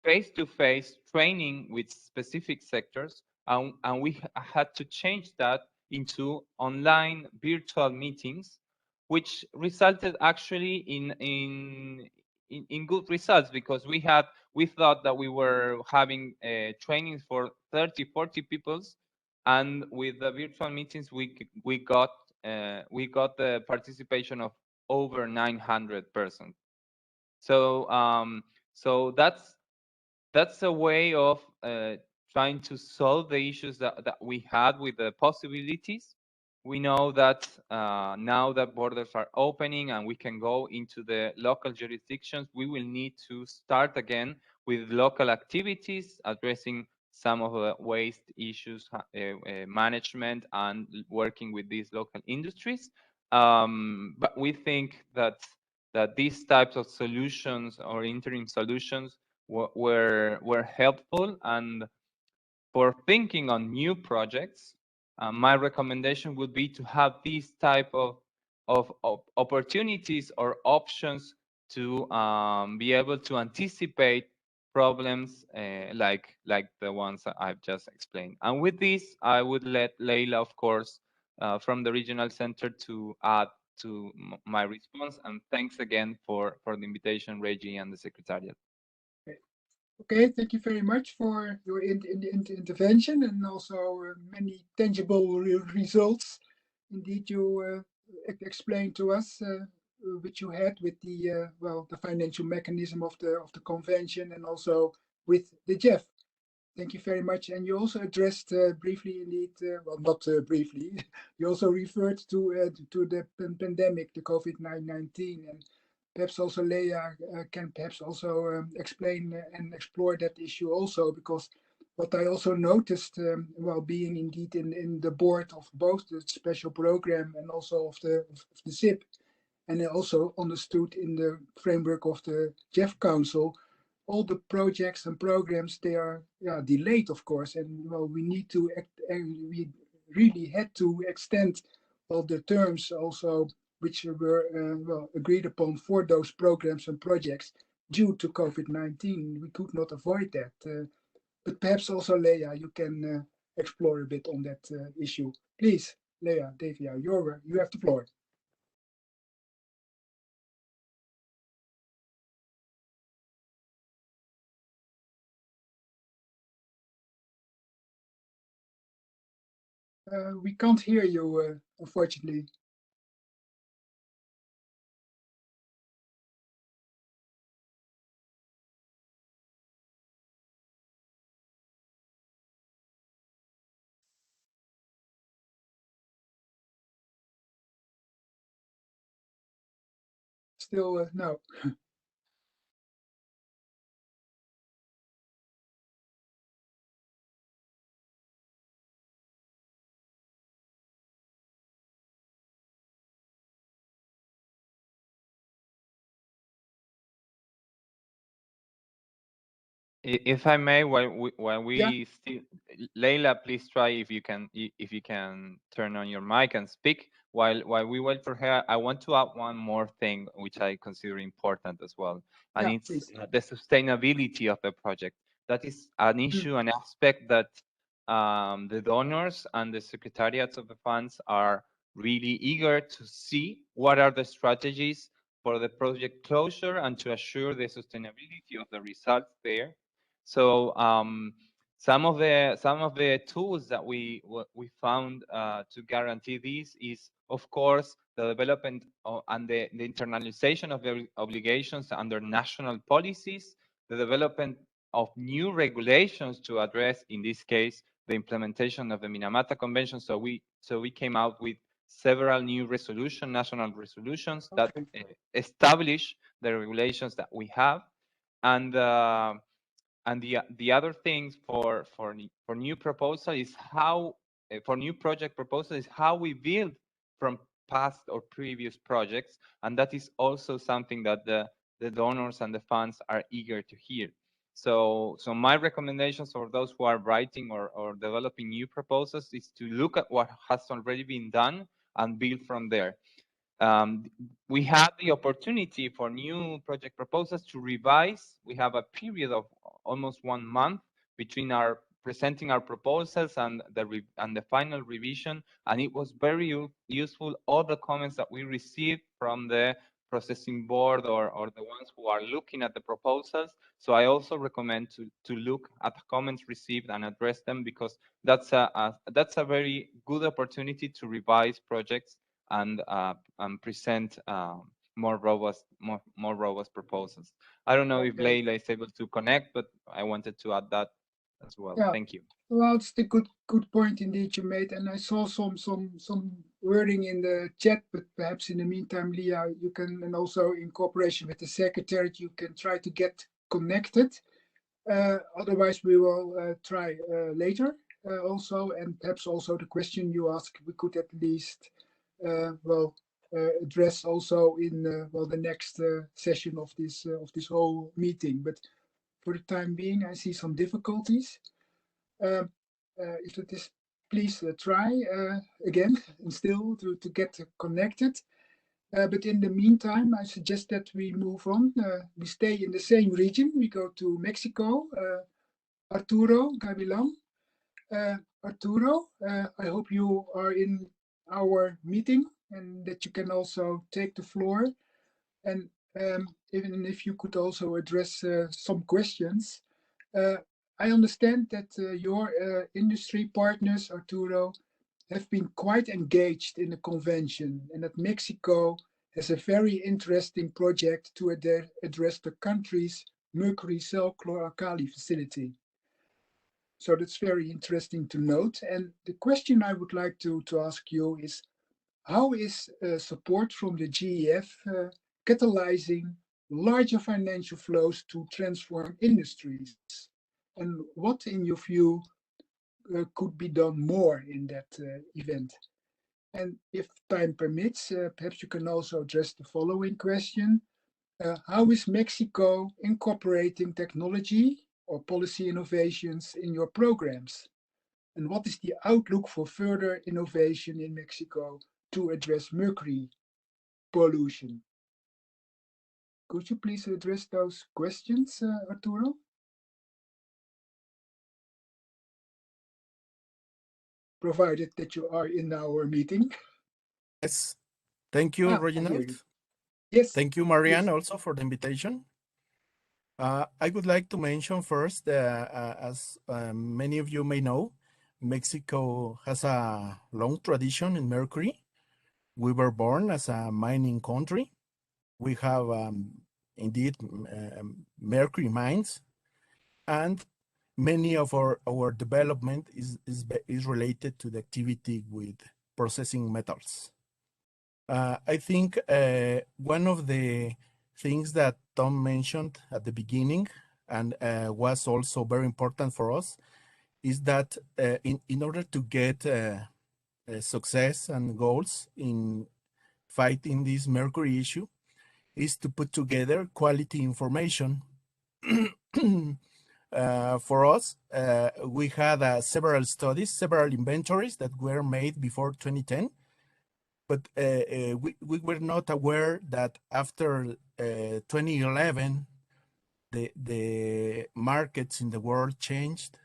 face-to-face training with specific sectors, and we had to change that into online virtual meetings, which resulted actually in good results, because we thought that we were having trainings for 30-40 people, and with the virtual meetings we got the participation of over 900 persons. So so that's a way of trying to solve the issues that we had with the possibilities. We know that now that borders are opening and we can go into the local jurisdictions, we will need to start again with local activities, addressing some of the waste issues, management, and working with these local industries. But we think that these types of solutions or interim solutions were helpful. And for thinking on new projects, my recommendation would be to have these type of opportunities or options to be able to anticipate problems like the ones that I've just explained. And with this, I would let Leila, of course, from the regional center, to add to my response. And thanks again for the invitation, Reggie, and the Secretariat. Okay, thank you very much for your intervention, and also many tangible results. Indeed, you explained to us which you had with the well, the financial mechanism of the convention, and also with the JEF. Thank you very much. And you also addressed briefly, indeed, well, not briefly. You also referred to the pandemic, the COVID-19, and perhaps also Leah can perhaps also explain and explore that issue also, because what I also noticed while being indeed in the board of both the special program and also of the SIP, and I also understood in the framework of the JEF Council, all the projects and programs, they are delayed, of course, and well, we need to we really had to extend all the terms also which were well, agreed upon for those programs and projects due to COVID-19. We could not avoid that. But perhaps also, Leah, you can explore a bit on that issue. Please, Leah, Davia, you have the floor. We can't hear you, unfortunately. Still, no. If I may, while we Yeah. still, Leila, please try if you can turn on your mic and speak. While we wait for her, I want to add one more thing which I consider important as well, and it's the sustainability of the project. That is an issue, an aspect that the donors and the secretariats of the funds are really eager to see. What are the strategies for the project closure and to assure the sustainability of the results there? So some of the tools that we found to guarantee this is, of course, the development and the internalization of the obligations under national policies, the development of new regulations to address, in this case, the implementation of the Minamata Convention. So we came out with several new national resolutions that establish the regulations that we have, and the other things for new proposal is how for new project proposal is how we build from past or previous projects, and that is also something that the donors and the funds are eager to hear. So my recommendations for those who are writing or developing new proposals is to look at what has already been done and build from there. We have the opportunity for new project proposals to revise. We have a period of almost 1 month between our presenting our proposals and the final revision, and it was very useful. All the comments that we received from the processing board or the ones who are looking at the proposals. So I also recommend to look at the comments received and address them, because that's a very good opportunity to revise projects and present more robust proposals. I don't know if Leila is able to connect, but I wanted to add that as well. Yeah. Thank you. Well, it's a good point indeed you made, and I saw some wording in the chat, but perhaps in the meantime, Leah, you can, and also in cooperation with the secretariat, you can try to get connected. Otherwise, we will try later also, and perhaps also the question you asked, we could at least address also in the next session of this whole meeting. But for the time being, I see some difficulties. If it is, please try again and still to get connected. But in the meantime, I suggest that we move on. We stay in the same region. We go to Mexico. Arturo Gavilan. Arturo, I hope you are in our meeting and that you can also take the floor. And even if you could also address some questions. I understand that your industry partners, Arturo, have been quite engaged in the convention, and that Mexico has a very interesting project to address the country's mercury cell chloralkali facility. So that's very interesting to note. And the question I would like to ask you is, how is support from the GEF catalyzing larger financial flows to transform industries? And what, in your view, could be done more in that event? And if time permits, perhaps you can also address the following question. How is Mexico incorporating technology or policy innovations in your programs? And what is the outlook for further innovation in Mexico to address mercury pollution? Could you please address those questions, Arturo? Provided that you are in our meeting. Yes. Thank you, Reginald. Yes. Thank you, Marianne, also for the invitation. I would like to mention first, as many of you may know, Mexico has a long tradition in mercury. We were born as a mining country. We have indeed mercury mines, and many of our development is related to the activity with processing metals. I think one of the things that Tom mentioned at the beginning and was also very important for us is that in order to get success and goals in fighting this mercury issue is to put together quality information. For us, we had several studies, several inventories that were made before 2010, but we were not aware that after 2011, the markets in the world changed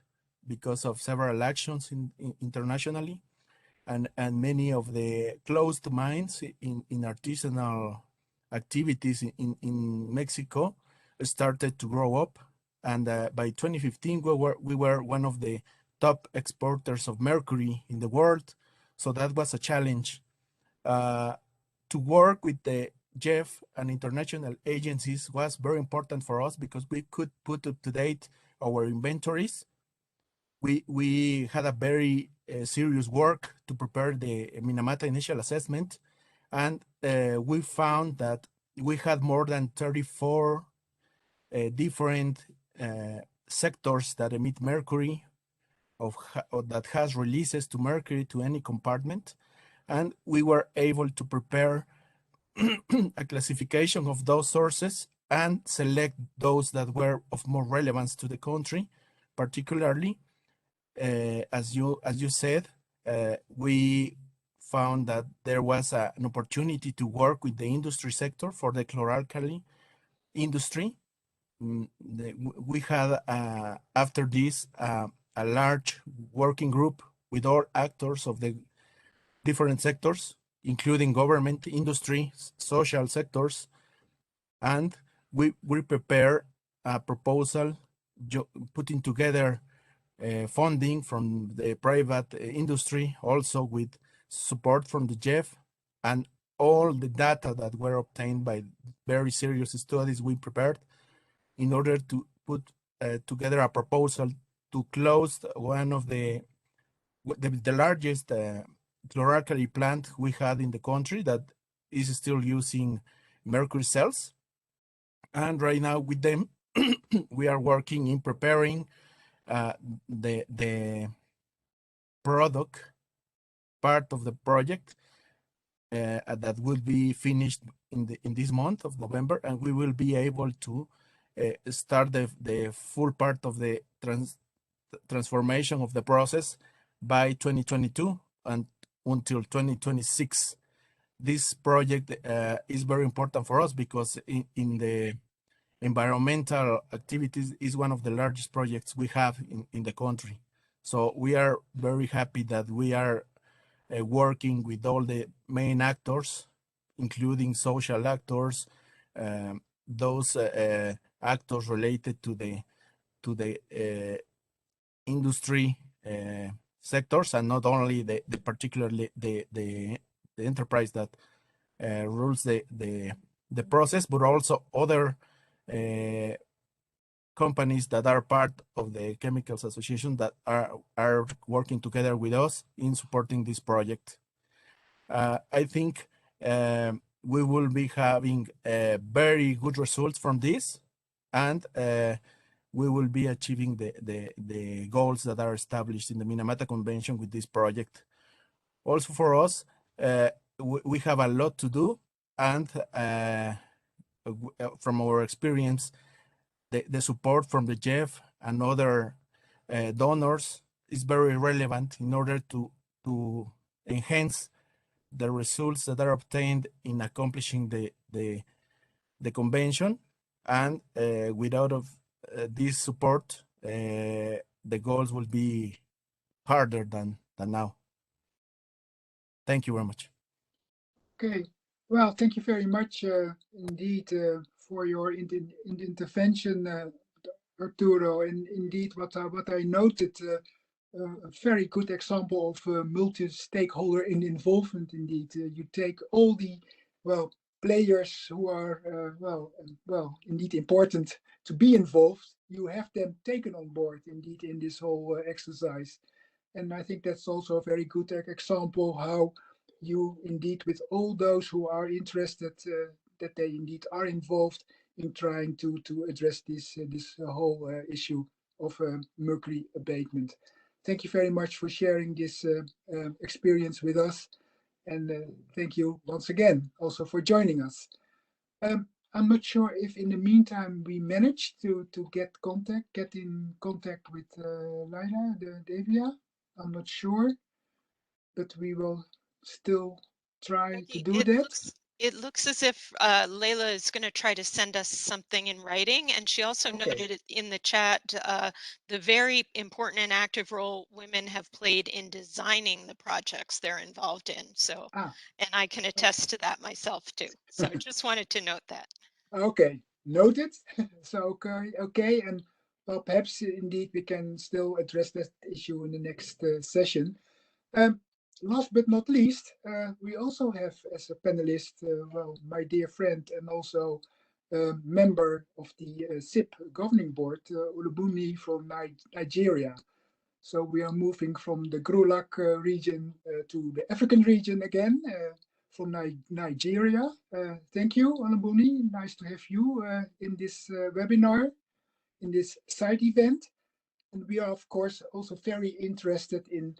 because of several actions internationally, and many of the closed mines in artisanal activities in Mexico started to grow up. And by 2015, we were one of the top exporters of mercury in the world. So that was a challenge. To work with the GEF and international agencies was very important for us because we could put up to date our inventories. We had a very serious work to prepare the Minamata initial assessment, and we found that we had more than 34 different sectors that emit mercury that has releases to mercury to any compartment. And we were able to prepare a classification of those sources and select those that were of more relevance to the country. Particularly, as you said, we found that there was an opportunity to work with the industry sector for the chloralkali industry. We had, after this, a large working group with all actors of the different sectors, including government, industry, social sectors, and we prepare a proposal putting together funding from the private industry, also with support from the GEF, and all the data that were obtained by very serious studies we prepared in order to put together a proposal to close one of the largest chlor-alkali plant we had in the country that is still using mercury cells. And right now with them, we are working in preparing the product part of the project that will be finished in this month of November, and we will be able to start the full part of the transformation of the process by 2022 and until 2026. This project is very important for us because in the environmental activities is one of the largest projects we have in the country. So we are very happy that we are working with all the main actors, including social actors, those actors related to the industry sectors, and not only the particularly the enterprise that rules the process, but also other companies that are part of the Chemicals Association that are working together with us in supporting this project. I think we will be having very good results from this, and we will be achieving the goals that are established in the Minamata Convention with this project. Also for us, we have a lot to do, and from our experience, the support from the JEF and other donors is very relevant in order to enhance the results that are obtained in accomplishing the convention. And without this support, the goals will be harder than now. Thank you very much. Okay, well, thank you very much indeed for your intervention, Arturo. And indeed, what I noted, a very good example of multi-stakeholder involvement. Indeed, you take all the players who are indeed important to be involved. You have them taken on board indeed in this whole exercise, and I think that's also a very good example how you indeed, with all those who are interested, that they indeed are involved in trying to address this whole issue of mercury abatement. Thank you very much for sharing this experience with us, and thank you once again also for joining us. I'm not sure if in the meantime we managed to get in contact with Laila Davia. I'm not sure, but we will still try to do that. It looks as if Layla is going to try to send us something in writing, and she also noted in the chat the very important and active role women have played in designing the projects they're involved in. So, and I can attest to that myself too. So I just wanted to note that. Okay, noted. So okay, and well, perhaps indeed we can still address that issue in the next session. Last but not least, we also have as a panelist, my dear friend and also member of the CIP governing board, Olubunmi from Nigeria. So we are moving from the Grulak region to the African region again, from Nigeria. Thank you, Olubunmi. Nice to have you in this webinar, in this side event. And we are, of course, also very interested in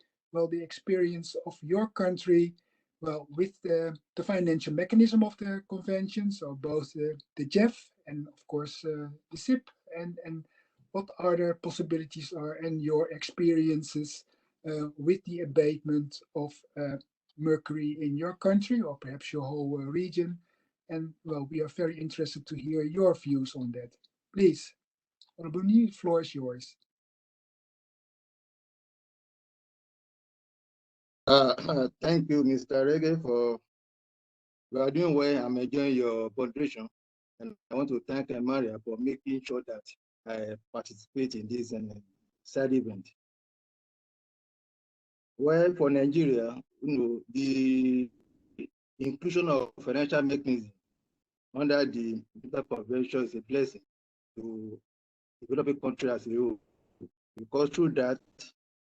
the experience of your country, with the financial mechanism of the convention, so both the JEF and, of course, the CIP, and what other possibilities are and your experiences with the abatement of mercury in your country, or perhaps your whole region. And, we are very interested to hear your views on that. Please, Olubunmi, the floor is yours. Thank you, Mr. Rege, for you are doing well. I'm enjoying your contribution, and I want to thank Maria for making sure that I participate in this side event. Well, for Nigeria, the inclusion of financial mechanism under the Minamata Convention is a blessing to developing country as a whole, because through that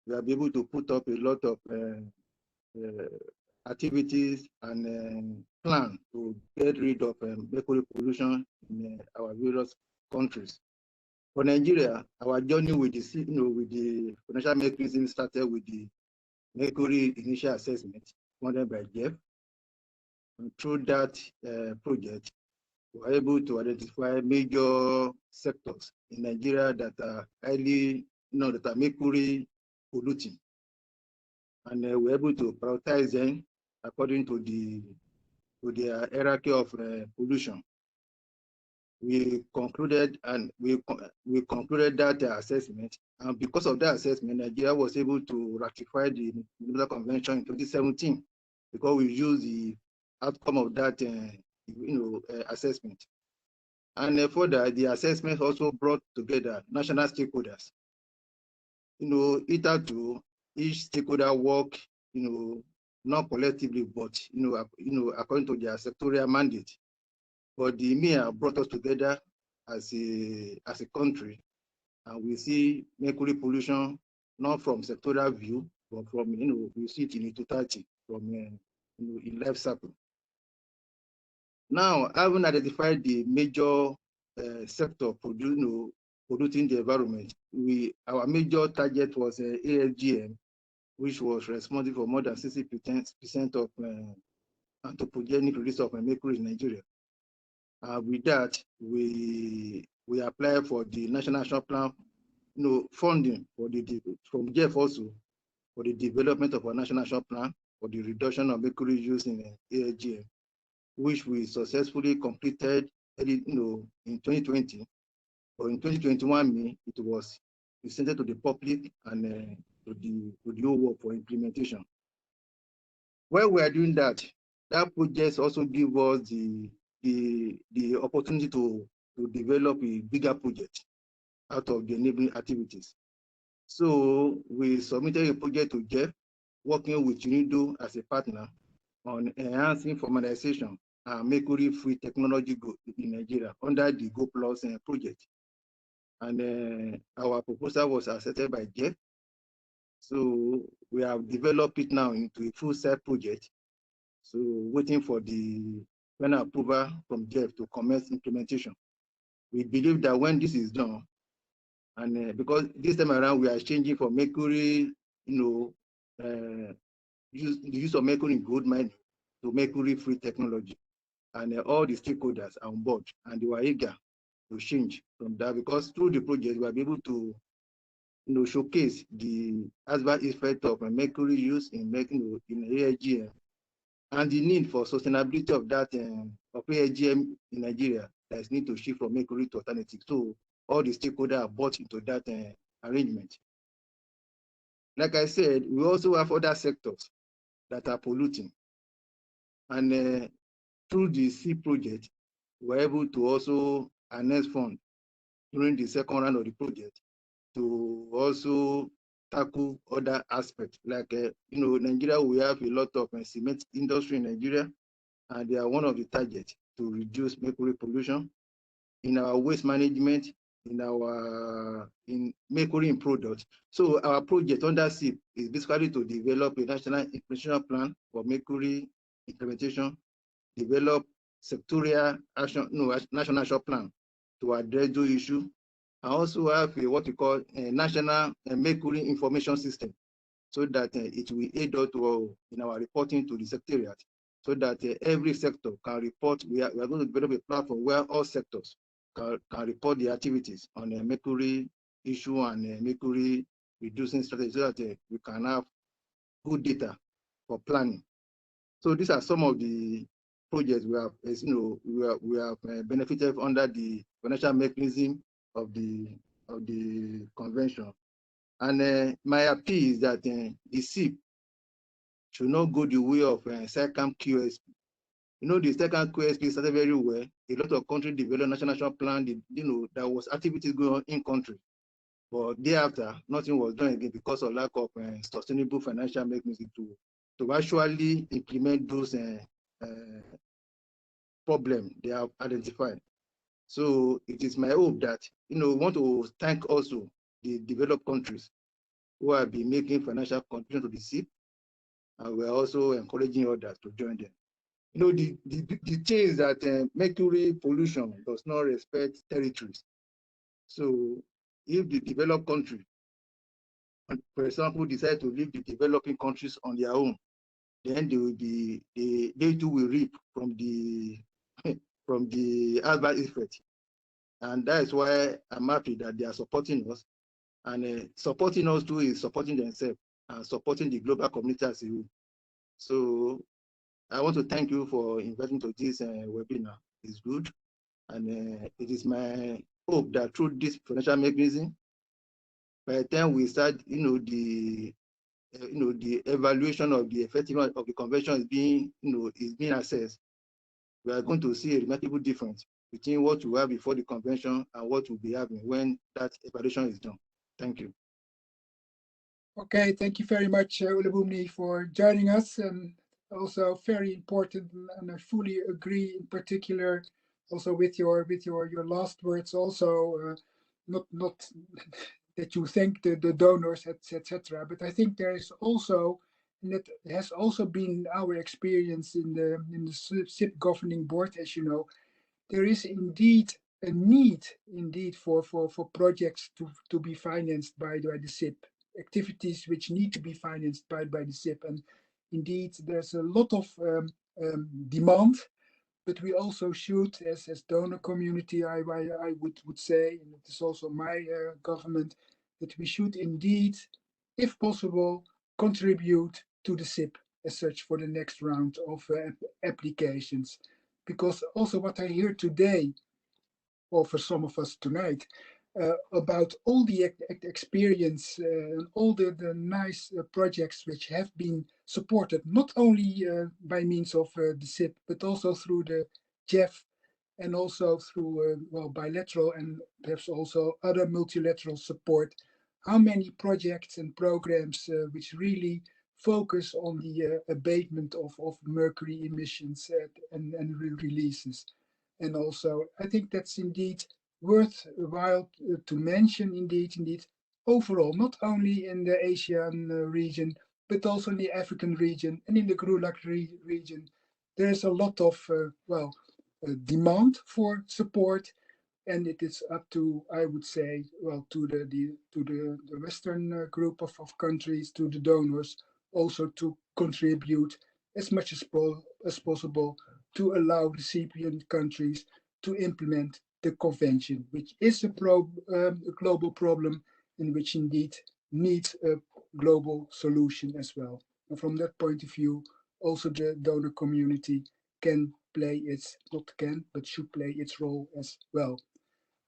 we are able to put up a lot of activities and plan to get rid of mercury pollution in our various countries. For Nigeria, our journey with the with the financial mechanism started with the mercury initial assessment funded by Jeff. And through that project, we were able to identify major sectors in Nigeria that are highly, that are mercury polluting. And we're able to prioritize them according to the hierarchy of pollution. We concluded that assessment, and because of that assessment, Nigeria was able to ratify the Minamata Convention in 2017 because we used the outcome of that assessment. And further, the assessment also brought together national stakeholders. Each stakeholder work, not collectively, but according to their sectorial mandate. But the EMEA brought us together as a country, and we see mercury pollution not from sectoral view, but from we see it in totality, from in life cycle. Now, having identified the major sector polluting the environment, our major target was ASGM, which was responsible for more than 60% of anthropogenic release of mercury in Nigeria. With that, we applied for the National Action Plan, funding from Jeff also for the development of a National Action Plan for the reduction of mercury use in ASGM, which we successfully completed in 2020. But in 2021, it was presented to the public and to the whole world for implementation. While we are doing that, that project also gives us the opportunity to develop a bigger project out of the enabling activities. So we submitted a project to Jeff, working with UNIDO as a partner on enhancing formalization and mercury-free technology in Nigeria under the Go Plus project. And our proposal was accepted by Jeff. So we have developed it now into a full-size project. So waiting for the final approval from Jeff to commence implementation. We believe that when this is done, and because this time around we are changing from mercury, the use of mercury in gold mining to mercury-free technology, and all the stakeholders are on board, and they were eager to change from that, because through the project we are able to showcase the adverse effect of mercury use in ASGM and the need for sustainability of that of ASGM in Nigeria that is need to shift from mercury to alternatives. So all the stakeholders are bought into that arrangement. Like I said, we also have other sectors that are polluting, and through the C project, we're able to also harness funds during the second round of the project to also tackle other aspects. Like, Nigeria, we have a lot of cement industry in Nigeria, and they are one of the targets to reduce mercury pollution in our waste management, in mercury in products. So our project under SIP is basically to develop a national implementation plan for mercury implementation, develop sectorial action, national action plan to address those issues. I also have what we call a national mercury information system, so that it will aid us in our reporting to the Secretariat, so that every sector can report. We are going to develop a platform where all sectors can report the activities on the mercury issue and mercury reducing strategy, so that we can have good data for planning. So these are some of the projects we have, as we have benefited under the financial mechanism of the convention. And my appeal is that the SIP should not go the way of second QSP. The second QSP started very well. A lot of countries developed national plan. There was activities going on in country, but thereafter nothing was done again because of lack of sustainable financial mechanism to actually implement those problem they have identified. So it is my hope that, we want to thank also the developed countries who have been making financial contributions to the CIP, and we're also encouraging others to join them. The thing is that mercury pollution does not respect territories. So if the developed country, for example, decide to leave the developing countries on their own, then they too will reap from the from the adverse effect. And that is why I'm happy that they are supporting us. And supporting us too is supporting themselves and supporting the global community as a whole. So I want to thank you for inviting to this webinar. It's good. And it is my hope that through this financial mechanism, by the time we start, the evaluation of the effectiveness of the convention is being assessed, we are going to see a remarkable difference between what we have before the convention and what we'll be having when that evaluation is done. Thank you. Okay, thank you very much, Ulebumni, for joining us, and also very important. And I fully agree, in particular, also with your last words. Also, not that you thank the donors, etc. But I think there is also, and that has also been our experience in the CIP governing board, as you know, there is indeed a need for projects to be financed by the CIP, activities which need to be financed by the CIP. And indeed, there's a lot of demand, but we also should, as donor community, I would say, and it is also my government, that we should indeed, if possible, contribute to the CIP as such for the next round of applications. Because also what I hear today, or for some of us tonight, about all the experience and all the nice projects which have been supported, not only by means of the CIP, but also through the JEF, and also through bilateral and perhaps also other multilateral support. How many projects and programs which really focus on the abatement of mercury emissions and releases. And also, I think that's indeed worthwhile to mention, indeed, overall, not only in the Asian region, but also in the African region and in the Gulag region. There's a lot of, demand for support, and it is up to, I would say, to the Western group of countries, to the donors, also to contribute as much as possible to allow recipient countries to implement the convention, which is a global problem and which indeed needs a global solution as well. And from that point of view, also the donor community can play but should play its role as well.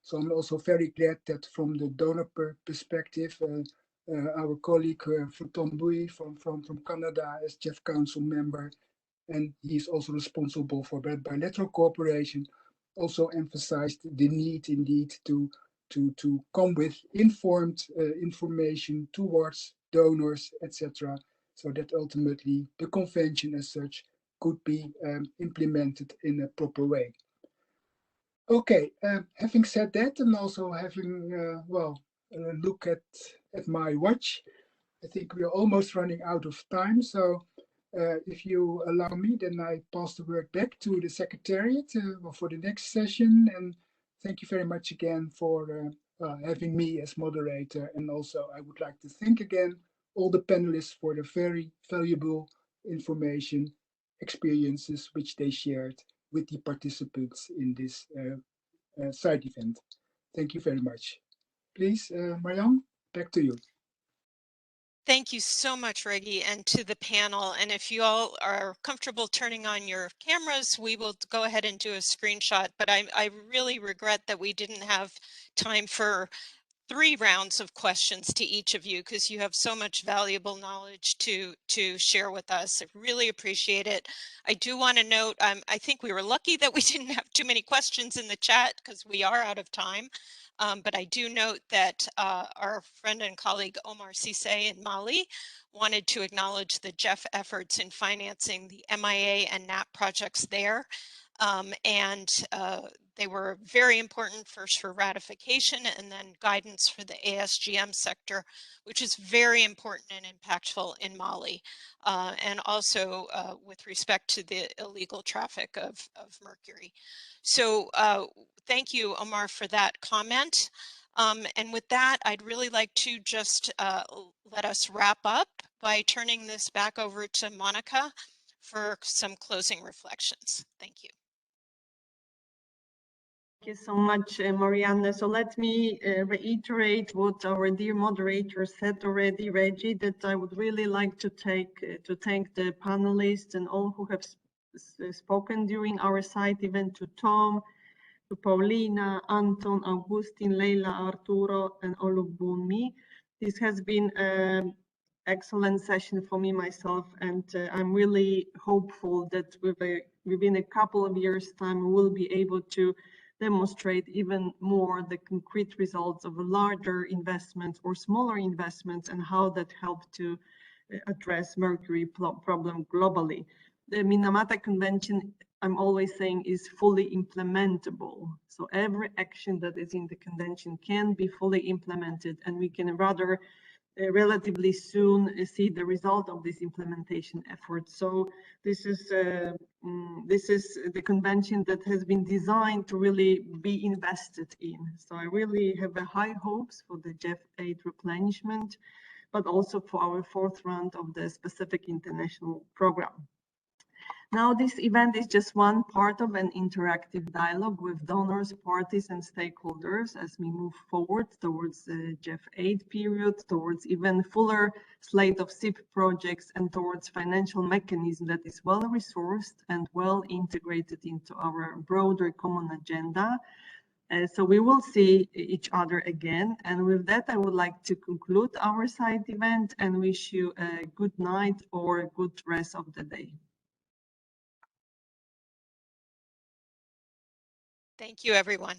So I'm also very glad that from the donor perspective, our colleague Tom Bui from Canada as Jeff Council member, and he's also responsible for bilateral cooperation, also emphasized the need indeed to come with informed information towards donors, etc., so that ultimately the convention as such could be implemented in a proper way. Okay, having said that, and also having a look at my watch, I think we are almost running out of time. So if you allow me, then I pass the word back to the Secretariat for the next session. And thank you very much again for having me as moderator. And also I would like to thank again all the panelists for the very valuable information, experiences which they shared with the participants in this side event. Thank you very much. Please, Marianne, back to you. Thank you so much, Reggie, and to the panel. And if you all are comfortable turning on your cameras, we will go ahead and do a screenshot. But I really regret that we didn't have time for 3 rounds of questions to each of you because you have so much valuable knowledge to share with us. I really appreciate it. I do want to note, I think we were lucky that we didn't have too many questions in the chat because we are out of time. But I do note that our friend and colleague Omar Cisse in Mali wanted to acknowledge the GEF efforts in financing the MIA and NAP projects there. They were very important, first for ratification and then guidance for the ASGM sector, which is very important and impactful in Mali, and also with respect to the illegal traffic of mercury. So thank you, Omar, for that comment. And with that, I'd really like to just let us wrap up by turning this back over to Monica for some closing reflections. Thank you. Thank you so much, Marianne. So let me reiterate what our dear moderator said already, Reggie, that I would really like to thank the panelists and all who have spoken during our site event, to Tom, to Paulina, Anton, Augustin, Leila, Arturo, and Olubunmi. This has been an excellent session for me myself, and I'm really hopeful that within a couple of years' time, we'll be able to demonstrate even more the concrete results of larger investments or smaller investments and how that helped to address mercury problem globally. The Minamata Convention, I'm always saying, is fully implementable. So every action that is in the convention can be fully implemented, and we can rather relatively soon see the result of this implementation effort. So this is the convention that has been designed to really be invested in. So I really have high hopes for the GEF aid replenishment, but also for our 4th round of the specific international program. Now, this event is just one part of an interactive dialogue with donors, parties, and stakeholders as we move forward towards the GEF aid period, towards even fuller slate of SIP projects, and towards financial mechanism that is well resourced and well integrated into our broader common agenda. So we will see each other again. And with that, I would like to conclude our site event and wish you a good night or a good rest of the day. Thank you, everyone.